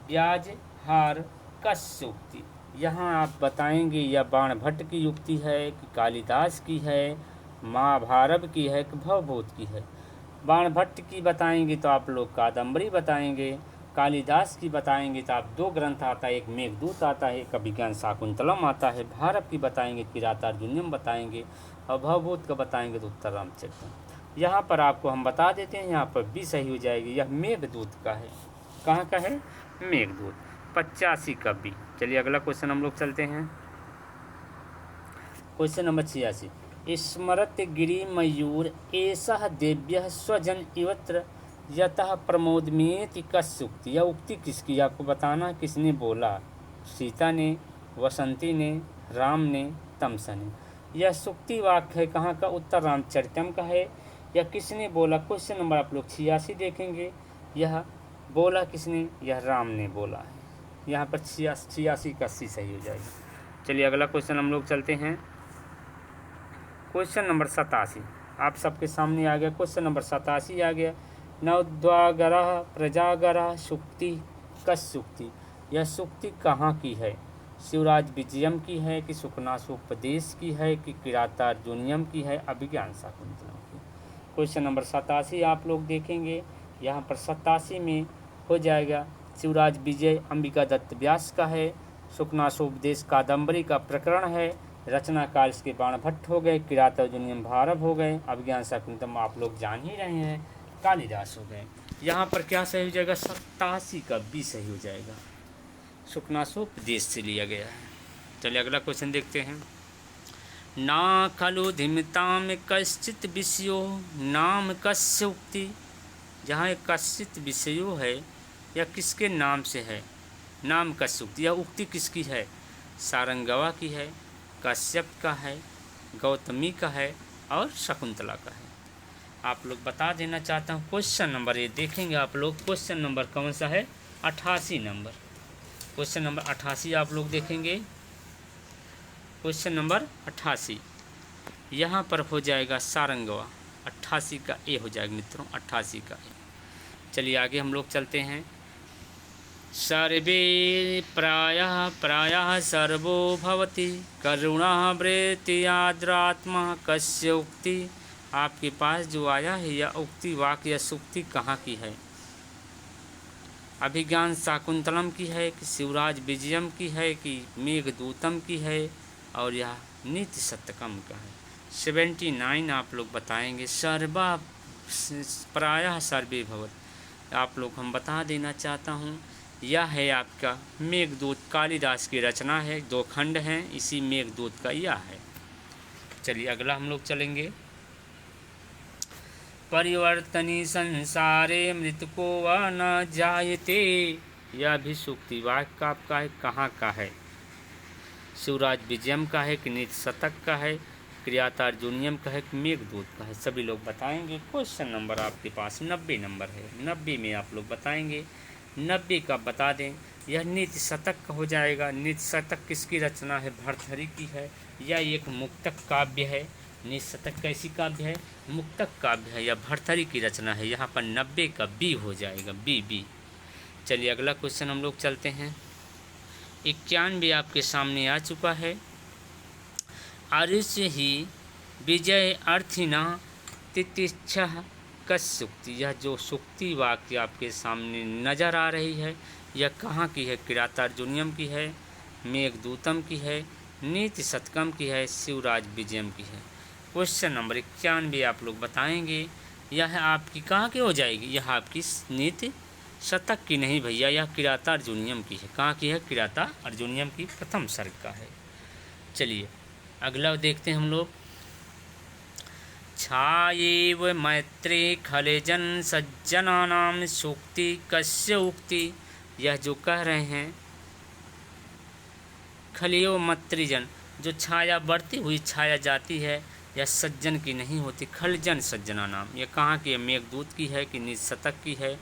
ब्याज हार कस्य युक्ति। यहाँ आप बताएंगे यह बाणभट्ट की युक्ति है कि कालिदास की है, महाभारत की है कि भवभूत की है। बाणभट्ट की बताएंगे तो आप लोग कादम्बरी बताएंगे, कालिदास की बताएंगे तो आप 2 ग्रंथ आता है, एक मेघदूत आता है, एक अभिज्ञान शाकुंतलम आता है। भारत की बताएंगे किरातार्जुनीयम बताएंगे, और भवभूत का बताएंगे तो उत्तर रामचरितम। यहाँ पर आपको हम बता देते हैं, यहाँ पर भी सही हो जाएगी। यह मेघदूत का है। कहाँ का है? मेघदूत। 85 का बी। चलिए अगला क्वेश्चन हम लोग चलते हैं। Question number 86। स्मरत गिरि मयूर एषः देव्यः स्वजन इवत्र यतः प्रमोदमेति कस्य उक्ति। यह उक्ति किसकी? आपको बताना किसने बोला? सीता ने, वसंती ने, राम ने, तमसा ने। यह सुक्ति वाक्य है। कहाँ का? उत्तर रामचरितम का है। यह किसने बोला? क्वेश्चन नंबर आप लोग 86 देखेंगे। यह बोला किसने? यह राम ने बोला है। यहाँ पर 86 का सी सही हो जाएगी। चलिए अगला क्वेश्चन हम लोग चलते हैं। क्वेश्चन नंबर 87 आप सबके सामने आ गया। क्वेश्चन नंबर 87 आ गया। नवद्वागरः प्रजागरः सुक्ति कस्य सुक्ति। यह सुक्ति कहाँ की है? शिवराज विजयम की है कि सुकनासोपदेश की है कि किरातार्जुनीयम की है, अभिज्ञान शाकुंतलम की। क्वेश्चन नंबर 87 आप लोग देखेंगे। यहाँ पर 87 में हो जाएगा शिवराज विजय अंबिका दत्त व्यास का है, सुकनासोपदेश कादम्बरी का प्रकरण है, रचना काल के बाणभट्ट हो गए, किरातार्जुनीयम भारत हो गए, अभिज्ञान शाकुंतलम आप लोग जान ही रहे हैं कालिदास हो गए। यहाँ पर क्या सही हो जाएगा, 87 का बी सही हो जाएगा, शुकनासोपदेश से लिया गया है। चलिए अगला क्वेश्चन देखते हैं। ना खलु धिमताम कश्चित विषयो नाम कस्य उक्ति। जहाँ एक कश्चित विषयो है या किसके नाम से है, नाम कस्य उक्ति, यह उक्ति किसकी है, सारंगवा की है, कश्यप का है, गौतमी का है और शकुंतला का है। आप लोग बता देना चाहता हूँ। क्वेश्चन नंबर ये देखेंगे आप लोग, क्वेश्चन नंबर कौन सा है, 88 नंबर, क्वेश्चन नंबर 88 आप लोग देखेंगे, क्वेश्चन नंबर 88 यहाँ पर हो जाएगा सारंगवा, 88 का ए हो जाएगा मित्रों, 88 का ए। चलिए आगे हम लोग चलते हैं। सर्वे प्रायः सर्वो भवति करुणा वृत्ति आद्रात्मा कस्य उक्ति। आपके पास जो आया है यह उक्ति वाक्य या सूक्ति कहाँ की है, अभिज्ञान शाकुंतलम की है कि शिवराज विजयम की है कि मेघदूतम की है, और यह नीति सत्यकम का है। 79 आप लोग बताएंगे। सर्वा प्रायः सर्वे भवत, आप लोग हम बता देना चाहता हूँ यह है आपका मेघदूत, कालिदास की रचना है, 2 खंड हैं, इसी मेघदूत का यह है। चलिए अगला हम लोग चलेंगे। परिवर्तनी संसारे मृतको व न जायते, यह भी सूक्ति वाक्य का आपका है, कहाँ का है, शिवराज विजयम का है कि नीति शतक का है, क्रियातार्जुनियम का है कि मेघदूत का है, सभी लोग बताएंगे। क्वेश्चन नंबर आपके पास 90 नंबर है, 90 में आप लोग बताएंगे, 90 का बता दें। यह नीति शतक का हो जाएगा। नीति शतक किसकी रचना है, भर्तृहरि की है, यह एक मुक्तक काव्य है। नीति शतक कैसी काव्य है, मुक्तक काव्य है, यह भर्तृहरि की रचना है। यहाँ पर 90 का बी हो जाएगा, बी। चलिए अगला क्वेश्चन हम लोग चलते हैं। 91 आपके सामने आ चुका है। आरुष्य ही विजय अर्थिना तितिक्षा कस्युक्ति। यह जो सुक्ति वाक्य आपके सामने नजर आ रही है यह कहाँ की है, किरातार्जुनियम की है, मेघदूतम की है, नीति शतकम की है, शिवराज विजयम की है। क्वेश्चन नंबर 91 आप लोग बताएंगे। यह आपकी कहाँ की हो जाएगी, यह आपकी नीति शतक की नहीं भैया, यह किरातार्जुनियम की है। कहाँ की है, किरातार्जुनियम की प्रथम सर्ग का है। चलिए अगला देखते हैं हम लोग। छायेव मैत्री खलेजन सज्जनानाम सूक्ति कस्य उक्ति। यह जो कह रहे हैं खलियो मैत्रीजन, जो छाया बढ़ती हुई छाया जाती है यह सज्जन की नहीं होती, खलजन सज्जना नाम। यह कहाँ की है, मेघदूत की है कि नीति शतक की है,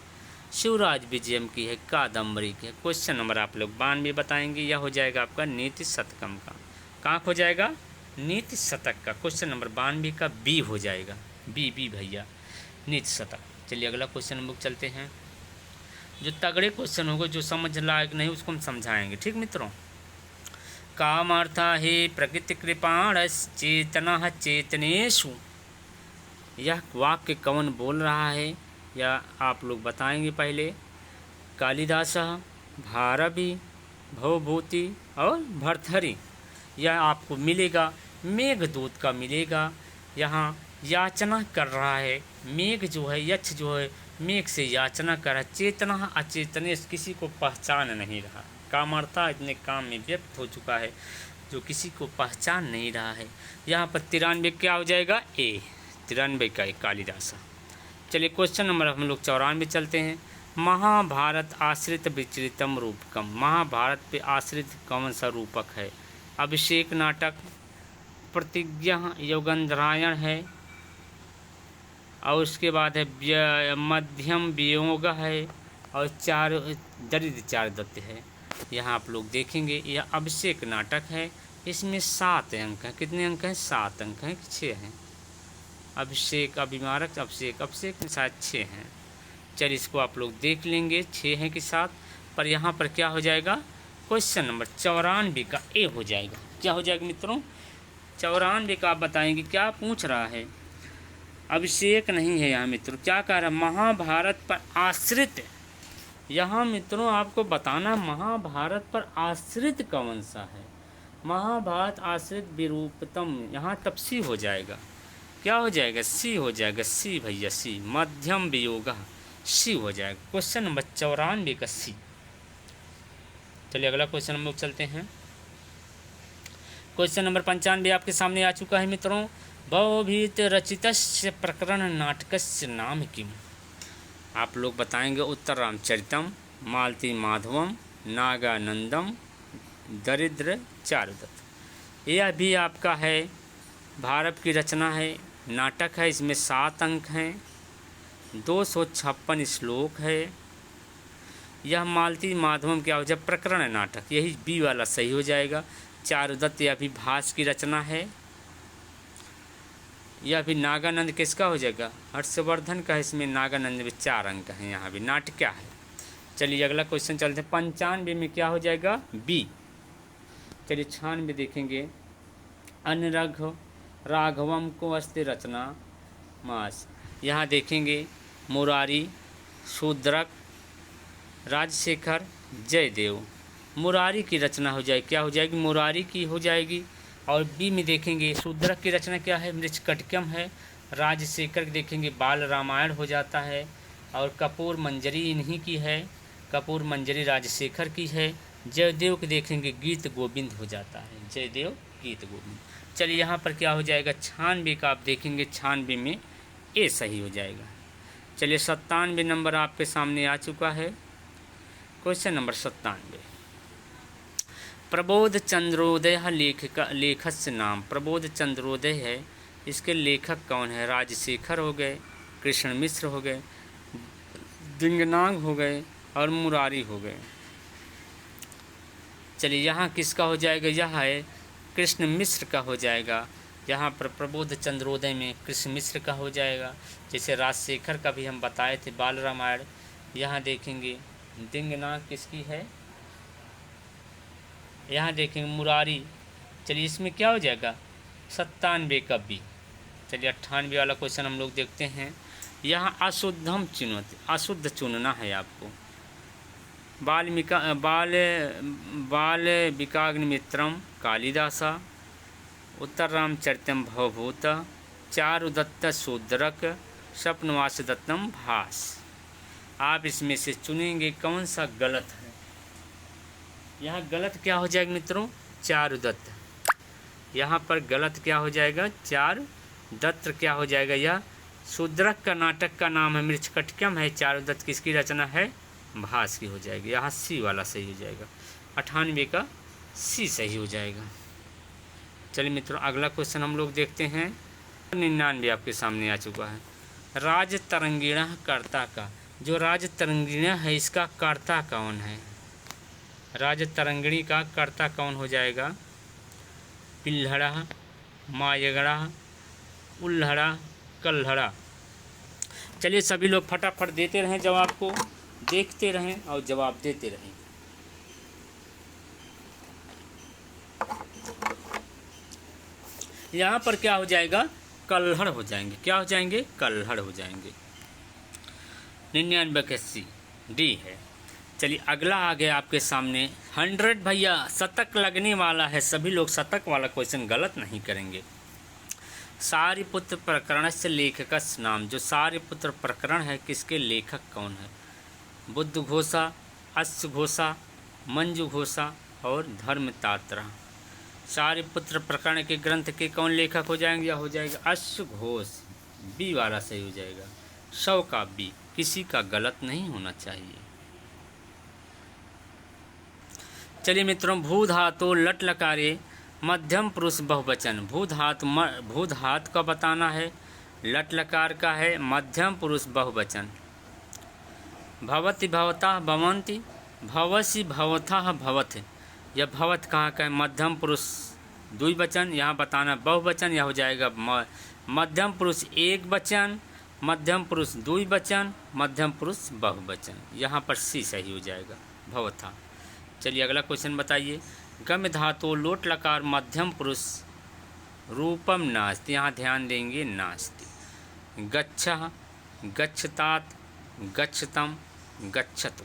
शिवराज विजयम की है, कादम्बरी की है। क्वेश्चन नंबर आप लोग 92 बताएंगे। यह हो जाएगा आपका नीति शतकम का। कहाँ हो जाएगा, नीति शतक का। क्वेश्चन नंबर 92 का बी हो जाएगा, बी भैया, नीति शतक। चलिए अगला क्वेश्चन हम लोग चलते हैं। जो तगड़े क्वेश्चन होंगे, जो समझ लायक नहीं उसको हम समझाएंगे, ठीक मित्रों। कामार्था हे प्रकृति कृपाणश्चेतना चेतनेषु। यह वाक्य कौन बोल रहा है या आप लोग बताएंगे पहले। कालिदास, भारवी, भवभूति और भर्तृहरि। यह आपको मिलेगा, मेघदूत का मिलेगा। यहाँ याचना कर रहा है, मेघ जो है, यक्ष जो है मेघ से याचना कर रहा है। चेतना अचेतने, किसी को पहचान नहीं रहा। कामर्ता इतने काम में व्यक्त हो चुका है जो किसी को पहचान नहीं रहा है। यहाँ पर 93 क्या हो जाएगा, ए, 93 का एक कालिदास। चलिए क्वेश्चन नंबर हम लोग 94 चलते हैं। महाभारत आश्रित विचरितम रूपकम। महाभारत पे आश्रित कौन सा रूपक है, अभिषेक नाटक, प्रतिज्ञा योगंधरायण है, और उसके बाद है मध्यम वियोग है, और दरिद्र चार दत्त है। यहाँ आप लोग देखेंगे यह अभिषेक नाटक है। इसमें 7 अंक हैं। कितने अंक हैं, 7 अंक हैं कि 6 हैं। अभिषेक, अभिमारक, अभिषेक शायद 6 हैं। चलिए इसको आप लोग देख लेंगे 6 हैं कि 7। पर यहाँ पर क्या हो जाएगा, क्वेश्चन नंबर 94 का ए हो जाएगा। क्या हो जाएगा मित्रों, 94 का आप बताएंगे क्या पूछ रहा है। अभिषेक नहीं है यहाँ मित्रों, क्या कह रहा है, महाभारत पर आश्रित। यहाँ मित्रों आपको बताना महाभारत पर आश्रित कौन सा है। महाभारत आश्रित विरूपतम, यहाँ तपसी हो जाएगा। क्या हो जाएगा, सी हो जाएगा, सी भैया सी, मध्यम वियोग सी हो जाएगा। क्वेश्चन नंबर 94 का सी। चलिए अगला क्वेश्चन हम लोग चलते हैं। क्वेश्चन नंबर 95 आपके सामने आ चुका है मित्रों। भवभीत रचितस्य प्रकरण नाटकस्य नाम किम। आप लोग बताएंगे उत्तर रामचरितम, मालती माधवम, नागानंदम, दरिद्र चारुदत्त। यह भी आपका है, भारत की रचना है, नाटक है, इसमें 7 अंक हैं, 256 श्लोक है। यह मालती माधवम क्या हो जाए, प्रकरण है नाटक, यही बी वाला सही हो जाएगा। चारुदत्त यह भी भास की रचना है। यह भी नागानंद किसका हो जाएगा, हर्षवर्धन का है, इसमें नागानंद में 4 अंक हैं, यहाँ भी नाटक है। चलिए अगला क्वेश्चन चलते हैं। 95 में क्या हो जाएगा, बी। चलिए 96 देखेंगे। अनरघ राघवम को अस्ति रचना मास। यहाँ देखेंगे मुरारी, शूद्रक, राजशेखर, जयदेव। मुरारी की रचना हो जाएगी, क्या हो जाएगी, मुरारी की हो जाएगी। और बी में देखेंगे शूद्रक की रचना क्या है, मृच्छकटिकम है। राजशेखर देखेंगे बाल रामायण हो जाता है। और कपूर मंजरी इन्हीं की है, कपूर मंजरी राजशेखर की है। जयदेव के देखेंगे गीत गोविंद हो जाता है, जयदेव गीत गोविंद। चलिए यहाँ पर क्या हो जाएगा, 96 का आप देखेंगे, 96 में ए सही हो जाएगा। चलिए 97 नंबर आपके सामने आ चुका है। Question number 97। प्रबोध चंद्रोदय लेखस्य नाम। प्रबोध चंद्रोदय है, इसके लेखक कौन है, राजशेखर हो गए, कृष्ण मिश्र हो गए, दिंगनाग हो गए और मुरारी हो गए। चलिए यहाँ किसका हो जाएगा, यह है कृष्ण मिश्र का हो जाएगा। यहाँ पर प्रबोध चंद्रोदय में कृष्ण मिश्र का हो जाएगा। जैसे राजशेखर का भी हम बताए थे बाल रामायण। यहाँ देखेंगे दिंगनाग किसकी है, यहाँ देखेंगे मुरारी। चलिए इसमें क्या हो जाएगा, 97 का बी। चलिए 98 वाला क्वेश्चन हम लोग देखते हैं। यहाँ अशुद्धम चुनौती, अशुद्ध चुनना है आपको। बाल विकाग्निमित्रम कालिदासा, उत्तर रामचरितम भवभूत, चारुदत्त शूद्रक, स्वप्नवास दत्तम भास। आप इसमें से चुनेंगे कौन सा गलत है। यहाँ गलत क्या हो जाएगा मित्रों, चारुदत्त। यहाँ पर गलत क्या हो जाएगा, चारुदत्त क्या हो जाएगा। यह शूद्रक का नाटक का नाम है, मृच्छकटिकम है। चारुदत्त किसकी रचना है, भास की हो जाएगी। यहाँ सी वाला सही हो जाएगा। 98 का सी सही हो जाएगा। चलिए मित्रों अगला क्वेश्चन हम लोग देखते हैं। 99 आपके सामने आ चुका है। राज तरंगिणा कर्ता का, जो राज तरंगिणा है इसका कर्ता कौन है, राज तरंगिणी का कर्ता कौन हो जाएगा, पिल्हड़ा, मायगड़ा, उल्हड़ा, कल्हड़ा। चलिए सभी लोग फटाफट देते रहें जवाब को, देखते रहें और जवाब देते रहें। यहाँ पर क्या हो जाएगा, कल्हड़ हो जाएंगे। क्या हो जाएंगे, कल्हड़ हो जाएंगे। 99 का सी डी है। चलिए अगला आ गया आपके सामने 100 भैया, शतक लगने वाला है। सभी लोग शतक वाला क्वेश्चन गलत नहीं करेंगे। सारिपुत्र प्रकरण से लेखक नाम, जो सारिपुत्र प्रकरण है किसके लेखक कौन है, बुद्ध घोषा, अश्व घोषा, मंजू घोषा और धर्मतात्रा। सारिपुत्र प्रकरण के ग्रंथ के कौन लेखक हो जाएंगे, या हो जाएगा अश्व घोष, बी वाला सही हो जाएगा। 100 का बी, किसी का गलत नहीं होना चाहिए। चलिए मित्रों, भू धातु लट लकारे मध्यम पुरुष बहुवचन। भू धातु का बताना है, लट लकार का है मध्यम पुरुष बहुवचन। भवति भवता भवन्ति, भवसि भवथः भवथ। यह भवत कहाँ का है, मध्यम पुरुष द्विवचन। यहाँ बताना बहुवचन, यह हो जाएगा मध्यम पुरुष एक वचन, मध्यम पुरुष द्विवचन, मध्यम पुरुष बहुवचन। यहाँ पर सी सही हो जाएगा, भवथा। चलिए अगला क्वेश्चन बताइए। गम धातु लोट लकार मध्यम पुरुष रूपम नास्ति। यहाँ ध्यान देंगे नास्ति। गच्छः, गच्छतात, गच्छतम, गच्छतु।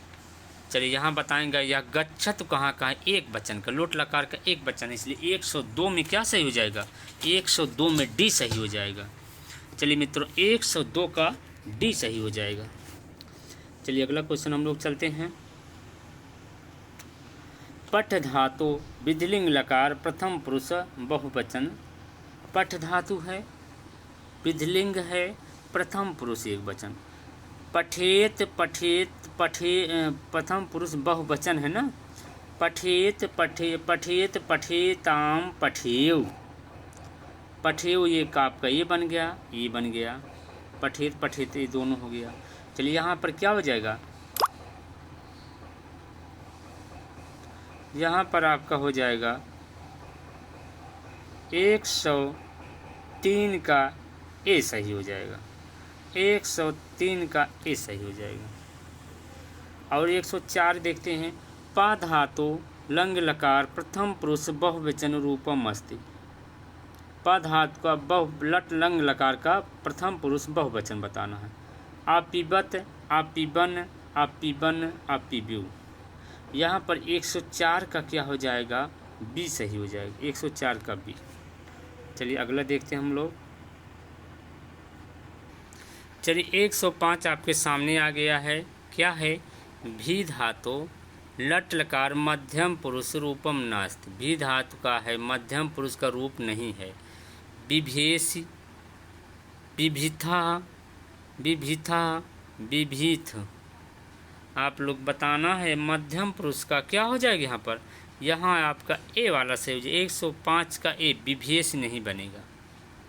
चलिए यहाँ बताएंगे यह गच्छतु कहाँ का है, एक वचन का, लोट लकार का एक वचन, इसलिए 102 में क्या सही हो जाएगा, 102 में डी सही हो जाएगा। चलिए मित्रों 102 का डी सही हो जाएगा। चलिए अगला क्वेश्चन हम लोग चलते हैं। पठ धातु विधिलिंग लकार प्रथम पुरुष बहुवचन। पठ धातु है, विधिलिंग है, प्रथम पुरुष एक वचन। पठेत पठेत पठे प्रथम पुरुष बहुवचन है ना। पठेत पठेत पठेताम पठेव। पठेव ये का आपका ये बन गया, ये बन गया। पठेत पठेत ये दोनों हो गया। चलिए यहाँ पर क्या हो जाएगा, यहाँ पर आपका हो जाएगा 103 का ए सही हो जाएगा। 103 का ए सही हो जाएगा। और 104 देखते हैं। पा धातु लंग लकार प्रथम पुरुष बहुवचन रूपम अस्ति। पा धातु का लट लंग लकार का प्रथम पुरुष बहुवचन बताना है। आपिबत, आपिबन, आपिबन, आपिब्यू। यहाँ पर 104 का क्या हो जाएगा, बी सही हो जाएगा। 104 का बी। चलिए अगला देखते हैं हम लोग। चलिए 105 आपके सामने आ गया है। क्या है, भी धातु लट लकार मध्यम पुरुष रूपम नास्ति। भी धातु का है, मध्यम पुरुष का रूप नहीं है। विभेसी, विभिथा, विभिथा, विभिथ। आप लोग बताना है मध्यम पुरुष का क्या हो जाएगा। यहाँ पर यहाँ आपका ए वाला सही हो जाएगा। 105 का ए विभेष नहीं बनेगा,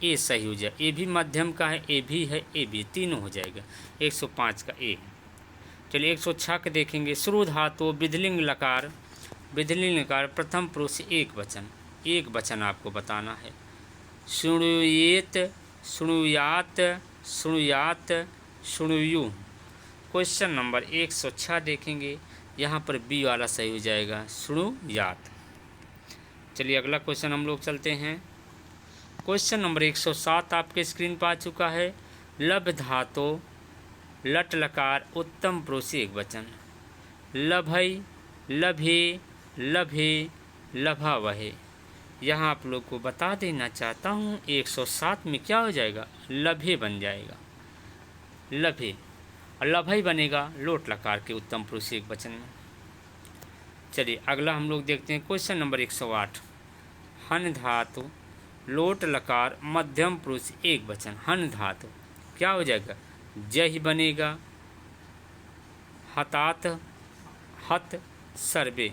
ए सही हो जाए। ए भी मध्यम का है, ए भी है, ए भी, तीनों हो जाएगा। 105 का ए। चलिए 106 का देखेंगे। श्रु धातु विधिलिंग लकार, विधिलिंग लकार प्रथम पुरुष एक वचन। एक वचन आपको बताना है। शृणुयेत, शृणुयात, शृणुयात, शृणुयु। क्वेश्चन नंबर 106 देखेंगे। यहाँ पर बी वाला सही हो जाएगा, शृणुयात। चलिए अगला क्वेश्चन हम लोग चलते हैं। क्वेश्चन नंबर 107 आपके स्क्रीन पर आ चुका है। लब धातु लट लकार उत्तम पुरुष एक वचन। लभई, लभे, लभे, लभा वहे। यहाँ आप लोग को बता देना चाहता हूँ 107 में क्या हो जाएगा, लभे बन जाएगा। लभे और लभई बनेगा लोट लकार के उत्तम पुरुष एक वचन में। चलिए अगला हम लोग देखते हैं। Question number 108। हन धातु लोट लकार मध्यम पुरुष एक वचन। हन धातु क्या हो जाएगा, जय बनेगा। हतात, हत, सर्वे।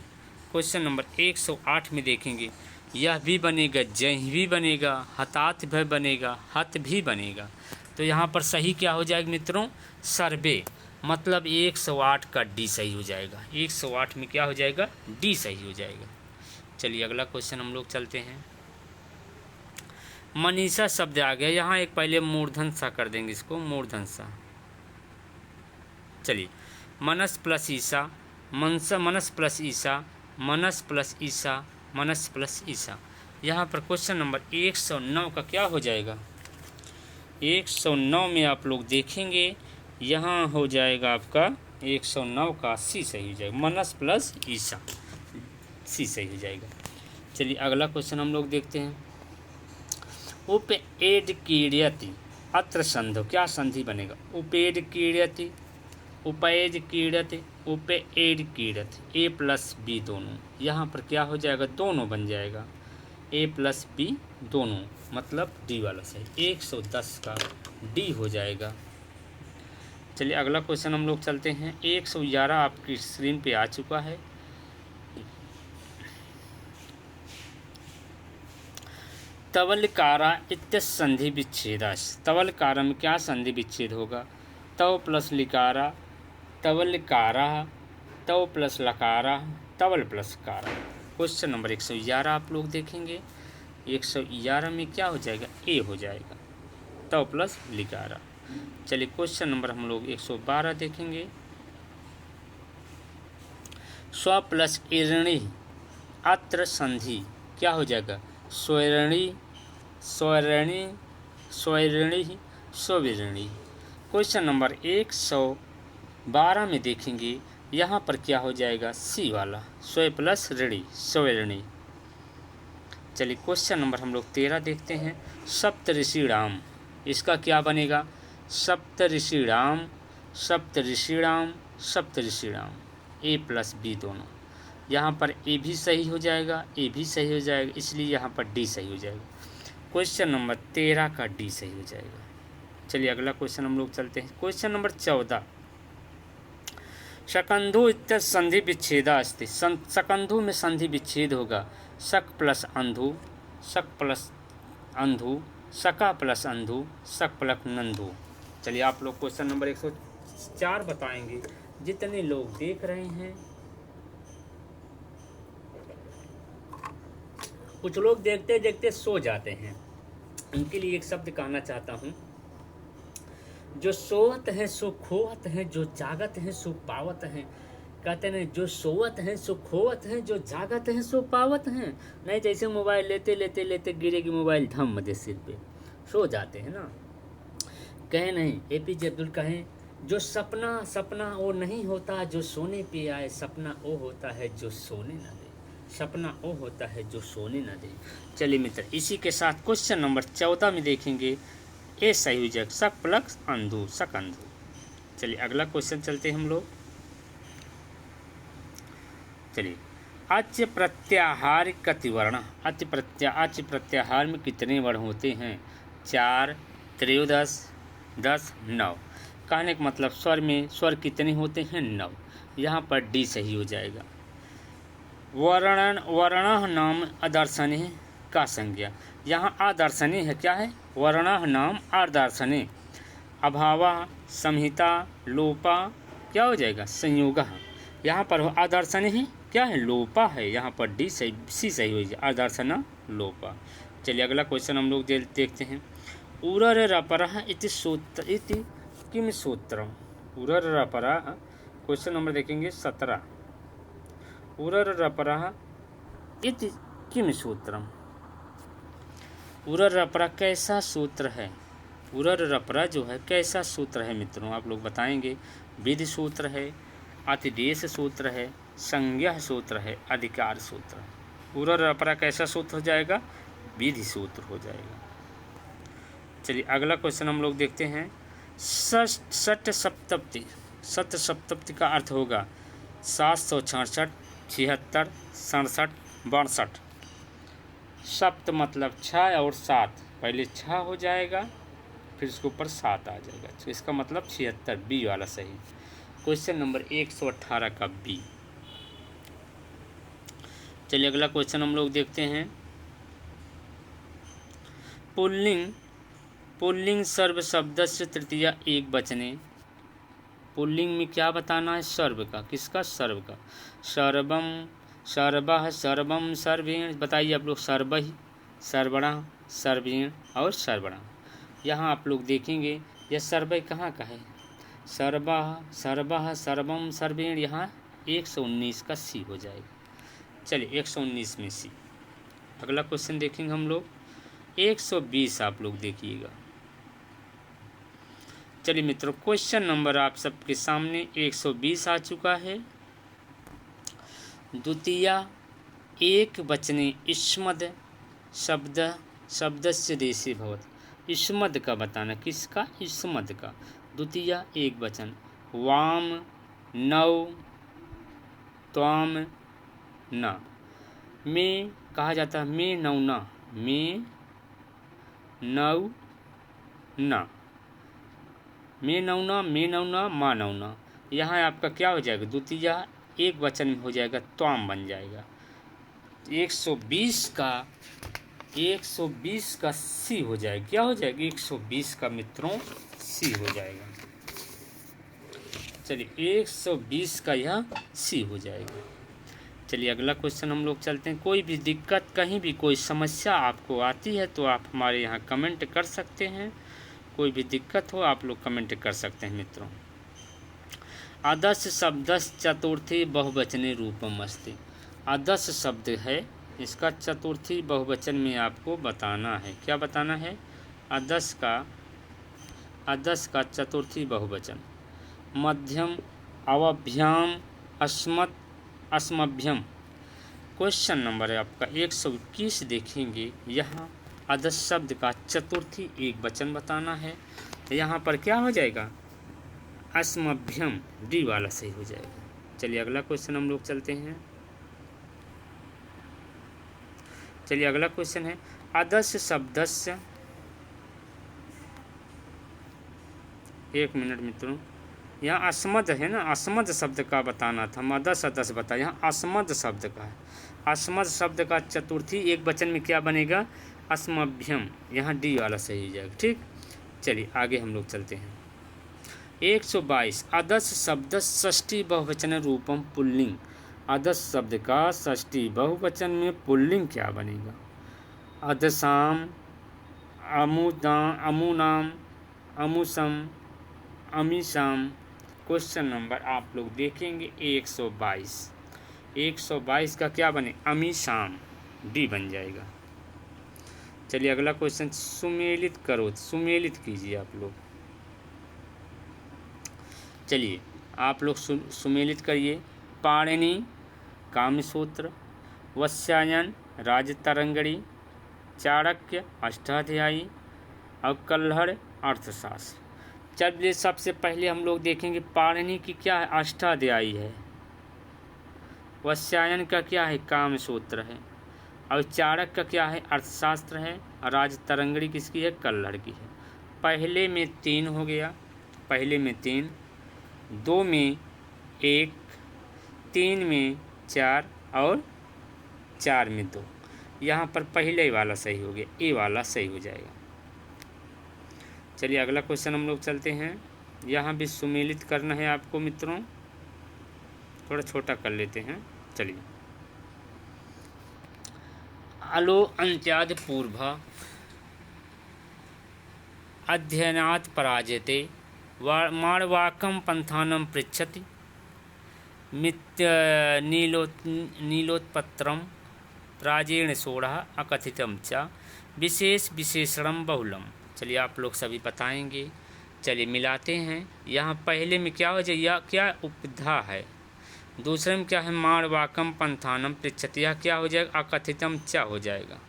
क्वेश्चन नंबर 108 में देखेंगे। यह भी बनेगा, जय भी बनेगा, हतात भी बनेगा, हत भी बनेगा। तो यहाँ पर सही क्या हो जाएगा मित्रों, सर्वे। मतलब 108 का डी सही हो जाएगा। 108 में क्या हो जाएगा, डी सही हो जाएगा। चलिए अगला क्वेश्चन हम लोग चलते हैं। मनीषा शब्द आ गया। यहाँ एक पहले मूर्धन सा कर देंगे, इसको मूर्धन सा। चलिए मनस प्लस ईसा, मनसा, मनस प्लस ईसा, मनस प्लस ईसा, मनस प्लस ईसा। यहाँ पर क्वेश्चन नंबर 109 का क्या हो जाएगा। 109 में आप लोग देखेंगे, यहाँ हो जाएगा आपका 109 का सी सही हो जाएगा। मनस प्लस ईसा, सी सही हो जाएगा। चलिए अगला क्वेश्चन हम लोग देखते हैं। उपेड क्रीडयति अत्र संधो। क्या संधि बनेगा, उपेड क्रीडयति, उपैज क्रीडति, उपेड क्रीडति। ए प्लस बी दोनों। यहाँ पर क्या हो जाएगा, दोनों बन जाएगा। ए प्लस बी दोनों, मतलब डी वाला सही। 110 का डी हो जाएगा। चलिए अगला क्वेश्चन हम लोग चलते हैं। 111 आपकी स्क्रीन पे आ चुका है। तवलकारा इत्य संधि विच्छेदाश। तवलकारा में क्या संधि विच्छेद होगा, तव प्लस लिकारा, तवलकारा, तव प्लस लकारा, तवल प्लस कारा। क्वेश्चन नंबर 111 आप लोग देखेंगे। 111 में क्या हो जाएगा, ए हो जाएगा, तव प्लस लिकारा। चलिए क्वेश्चन नंबर हम लोग 112 देखेंगे। स्व प्लस इरणी अत्र संधि क्या हो जाएगा, स्वरणी, स्वरणी, स्वरणी, स्वविरणी। क्वेश्चन नंबर 112 में देखेंगे, यहाँ पर क्या हो जाएगा, सी वाला, स्व प्लस ऋणी, स्वरणी। चलिए क्वेश्चन नंबर हम लोग 13 देखते हैं। सप्त ऋषिणाम इसका क्या बनेगा? सप्तऋषिणाम सप्तऋषिणाम सप्तऋषिणाम, ए प्लस बी दोनों। यहाँ पर ए भी सही हो जाएगा, ए भी सही हो जाएगा, इसलिए यहाँ पर डी सही हो जाएगा। क्वेश्चन नंबर 13 का डी सही हो जाएगा। चलिए अगला क्वेश्चन हम लोग चलते हैं। क्वेश्चन नंबर 14, शकंधु इत्य संधि विच्छेदा अस्ति। शकंधु में संधि विच्छेद होगा। शक प्लस अंधु, शक प्लस अंधु, शका प्लस अंधु, शक प्लस नंधु। चलिए आप लोग क्वेश्चन नंबर 104 बताएंगे। जितने लोग देख रहे हैं, कुछ लोग देखते देखते सो जाते हैं, उनके लिए एक शब्द कहना चाहता हूँ। जो सोवत है सो खोवत है, जो जागत है सो पावत है। कहते हैं जो सोवत है सो खोवत है, जो जागत है सो पावत है। नहीं जैसे मोबाइल लेते लेते लेते गिरेगी मोबाइल धम दे सिर पे, सो जाते हैं ना। कहे नहीं, APJ अब्दुल कहें, जो सपना सपना वो नहीं होता जो सोने पे आए, सपना वो होता है जो सोने न दे। सपना वो होता है जो सोने न दे। चलिए मित्र, इसी के साथ क्वेश्चन नंबर 14 में देखेंगे ए सही हो जाएगा, शक प्लस अंधु, शक अंधु। चलिए अगला क्वेश्चन चलते हैं हम लोग। चलिए, अच्य प्रत्याहार कति वर्ण। अच्य प्रत्याहार में कितने वर्ण होते हैं? 4, त्रयोदश, 10, 9। कहने का मतलब स्वर में स्वर कितने होते हैं? 9। यहाँ पर डी सही हो जाएगा। वर्ण नाम आदर्शने का संज्ञा। यहाँ आदर्शने है, क्या है? वर्ण नाम आदर्शने। अभावा, संहिता, लोपा, क्या हो जाएगा? संयोग। यहाँ पर आदर्शने है, क्या है? लोपा है। यहाँ पर डी सही, सी सही हो जाएगा, आदर्शना लोपा। चलिए अगला क्वेश्चन हम लोग देखते हैं। उरर रपरः इति सूत्र इति किम सूत्रम। उरर रपरः, क्वेश्चन नंबर देखेंगे 17। उरर रपरः इति किम सूत्रम। उरर रपरा कैसा सूत्र है? उरर रपरा जो है कैसा सूत्र है मित्रों, आप लोग बताएंगे। विधि सूत्र है, अतिदेश सूत्र है, संज्ञा सूत्र है, अधिकार सूत्र। उरर रपरा कैसा सूत्र हो जाएगा? विधि सूत्र हो जाएगा। चलिए अगला क्वेश्चन हम लोग देखते हैं। षट सप्तपदी। षट सप्तपदी का अर्थ होगा 766, 76, 67, 62। सप्त मतलब 6 और 7, पहले 6 हो जाएगा फिर उसके ऊपर 7 आ जाएगा, तो इसका मतलब 76, बी वाला सही। क्वेश्चन नंबर 118 का बी। चलिए अगला क्वेश्चन हम लोग देखते हैं। पुल्लिंग सर्व शब्दस्य तृतीया एक वचने। पुल्लिंग में क्या बताना है? सर्व का। किसका? सर्व का। सर्वम, सर्वः, सर्वम, सर्वेण। बताइए आप लोग। सर्वहि, सर्वणः, सर्वेण और सर्वणः। यहाँ आप लोग देखेंगे यह सर्वय कहाँ का है? सर्वः, सर्वः, सर्वम, सर्वेण। यहाँ 119 का सी हो जाएगा। चलिए 119 में सी। अगला क्वेश्चन देखेंगे हम लोग 120। आप लोग देखिएगा। चलिए मित्रों, क्वेश्चन नंबर आप सबके सामने 120 आ चुका है। द्वितीया एक वचने इष्मद शब्दस्य देशे भवति। इष्मद का बताना। किसका? इष्मद का। द्वितीया एक वचन। वाम, नौ, त्वाम, न। में कहा जाता है में नौना, में नौ न, में नौना, में नौना, माँ नौना। यहाँ आपका क्या हो जाएगा? द्वितीया एक वचन में हो जाएगा, त्वाम बन जाएगा। 120 का सी हो जाएगा। क्या हो जाएगा? 120 का मित्रों सी हो जाएगा। चलिए 120 का यह सी हो जाएगा। चलिए अगला क्वेश्चन हम लोग चलते हैं। कोई भी दिक्कत, कहीं भी कोई समस्या आपको आती है तो आप हमारे यहाँ कमेंट कर सकते हैं। कोई भी दिक्कत हो आप लोग कमेंट कर सकते हैं मित्रों। आदर्श शब्दस्य चतुर्थी बहुवचने रूपम अस्ति। आदर्श शब्द है, इसका चतुर्थी बहुवचन में आपको बताना है। क्या बताना है? आदर्श का चतुर्थी बहुवचन। मध्यम, अवभ्याम, अस्मत्, अस्मभ्यम। क्वेश्चन नंबर है आपका 121 देखेंगे। यहाँ अदस शब्द का चतुर्थी एक वचन बताना है। यहाँ पर क्या हो जाएगा, अस्मभ्यम, डी वाला सही हो जाएगा। चलिए अगला क्वेश्चन हम लोग चलते हैं। चलिए अगला क्वेश्चन है, अदस्य शब्दस्य, एक मिनट मित्रों, यहाँ अस्मद है ना, अस्मद शब्द का बताना था, मदस अदस बता, यहाँ अस्मद शब्द का है। अस्मद शब्द का चतुर्थी एक वचन में क्या बनेगा, अस्मभ्यम, यहाँ डी वाला सही हो जाएगा। ठीक, चलिए आगे हम लोग चलते हैं। 122 अदस शब्द षष्ठी बहुवचन रूपम पुल्लिंग। अदस शब्द का षष्ठी बहुवचन में पुल्लिंग क्या बनेगा, अदसाम, अमुनाम, अमुसम, अमीशाम। क्वेश्चन नंबर आप लोग देखेंगे 122। 122 का क्या बने, अमीशाम, डी बन जाएगा। चलिए अगला क्वेश्चन, सुमेलित करो, सुमेलित कीजिए आप लोग। चलिए आप लोग सुमेलित करिए। पाणिनि कामसूत्र, वत्स्यायन राजतरंगिणी, चाणक्य अष्टाध्यायी और कल्हड़ अर्थशास्त्र। चलिए सबसे पहले हम लोग देखेंगे पाणिनि की क्या है, अष्टाध्यायी है। वत्स्यायन का क्या है, कामसूत्र है। और चाणक्य का क्या है, अर्थशास्त्र है। और राजतरंगिणी किसकी है, कल्हड़ की है। पहले में 3 हो गया, पहले में 3, 2 में 1, 3 में 4 और 4 में 2। यहाँ पर पहले वाला सही हो गया, ए वाला सही हो जाएगा। चलिए अगला क्वेश्चन हम लोग चलते हैं। यहाँ भी सुमेलित करना है आपको मित्रों, थोड़ा छोटा कर लेते हैं। चलिए, अलो अंत्याद पूर्व अध्ययनात् पराजयते माणवाकं पंथानं पृच्छति नीलोत्पत्रं प्राजेण सोढ़ा अकथितं च विशेष विशेषणं बहुलम। चलिए आप लोग सभी बताएंगे। चलिए मिलाते हैं। यहाँ पहले में क्या हो जाए, यह क्या उपधा है। दूसरे में क्या है, माणवाकम पंथानम पृच्छति, यह क्या हो जाएगा, अकथितम च हो जाएगा।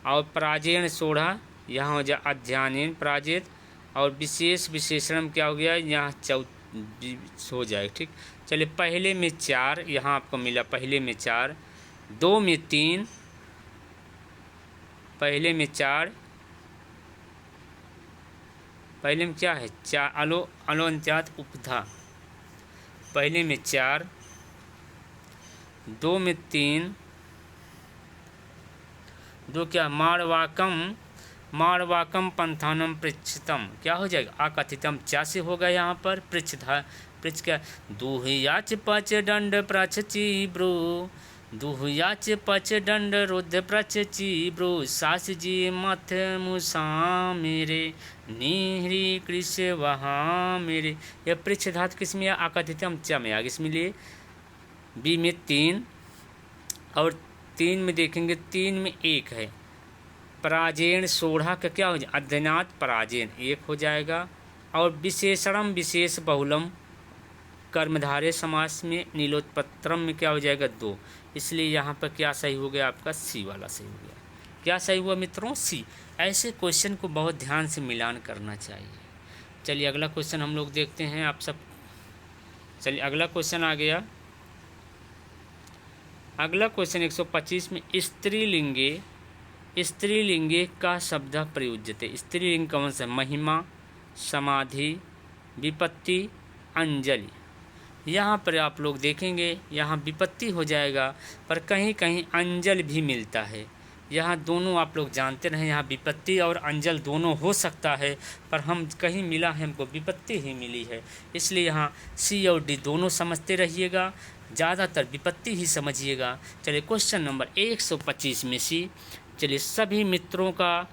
और प्राजेण सोढ़ा, यहाँ हो जाए अध्ययन पराजित। और विशेष विशेषण क्या हो गया, यहाँ हो जाएगा। ठीक, चलिए पहले में 4 यहाँ आपको मिला, पहले में 4, 2 में 3, पहले में 4, पहले में क्या है, 4 अलो अंत्यात उपधा, पहले में 4, 2 में 3, 2 क्या, माणवाकम पंथानम पृच्छतम, क्या हो जाएगा, अकथितम चा से होगा यहाँ पर पृच्छधा, पृच्छ क्या, दुहयाच पच दंड प्रचची ब्रो, दुहयाच पच दंड रुद्ध प्रचची ब्रो, सास जी मथ मुसा मेरे निहरी कृष्ण वहाँ मेरे। यह पृच्छधात किस में, अकथितम चा में आ गया, इसमें लिए बी में 3 और 3 में देखेंगे, 3 में 1 है। पराजेण सोढ़ा का क्या हो जाए, अध्ययनात् पराजेण 1 हो जाएगा। और विशेषणम विशेष बहुलम कर्मधारय समास में नीलोत्पत्रम में क्या हो जाएगा, 2। इसलिए यहाँ पर क्या सही हो गया आपका, सी वाला सही हो गया। क्या सही हुआ मित्रों, सी। ऐसे क्वेश्चन को बहुत ध्यान से मिलान करना चाहिए। चलिए अगला क्वेश्चन हम लोग देखते हैं आप सब। चलिए अगला क्वेश्चन आ गया। अगला क्वेश्चन 125 में स्त्रीलिंगे का शब्द प्रयुज्यते। स्त्रीलिंग कौन सा, महिमा, समाधि, विपत्ति, अंजलि। यहाँ पर आप लोग देखेंगे, यहाँ विपत्ति हो जाएगा, पर कहीं कहीं अंजल भी मिलता है। यहाँ दोनों आप लोग जानते रहे, यहाँ विपत्ति और अंजल दोनों हो सकता है, पर हम कहीं मिला है, हमको विपत्ति ही मिली है, इसलिए यहाँ सी और डी दोनों समझते रहिएगा, ज़्यादातर विपत्ति ही समझिएगा। चलिए क्वेश्चन नंबर 125 में सी। चलिए सभी मित्रों का,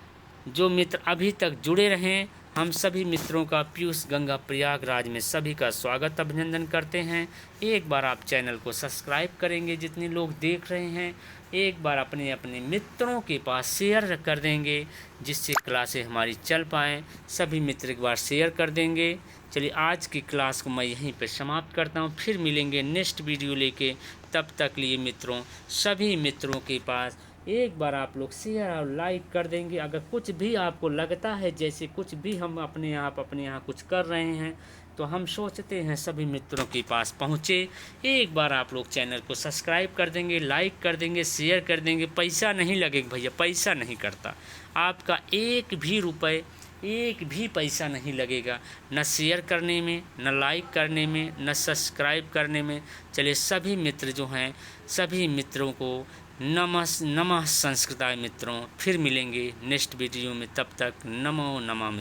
जो मित्र अभी तक जुड़े रहें, हम सभी मित्रों का पीयूष गंगा प्रयागराज में सभी का स्वागत अभिनंदन करते हैं। एक बार आप चैनल को सब्सक्राइब करेंगे, जितने लोग देख रहे हैं, एक बार अपने अपने मित्रों के पास शेयर कर देंगे, जिससे क्लासें हमारी चल पाएँ। सभी मित्र एक बार शेयर कर देंगे। चलिए आज की क्लास को मैं यहीं पर समाप्त करता हूँ, फिर मिलेंगे नेक्स्ट वीडियो लेके। तब तक लिए मित्रों, सभी मित्रों के पास एक बार आप लोग शेयर और लाइक कर देंगे। अगर कुछ भी आपको लगता है जैसे कुछ भी हम अपने यहाँ कुछ कर रहे हैं, तो हम सोचते हैं सभी मित्रों के पास पहुँचे। एक बार आप लोग चैनल को सब्सक्राइब कर देंगे, लाइक कर देंगे, शेयर कर देंगे। पैसा नहीं लगेगा भैया, पैसा नहीं करता आपका एक भी रुपए, एक भी पैसा नहीं लगेगा, न शेयर करने में, न लाइक करने में, न सब्सक्राइब करने में। चलिए सभी मित्र जो हैं, सभी मित्रों को नमः संस्कृताय मित्रों। फिर मिलेंगे नेक्स्ट वीडियो में, तब तक नमो नमः।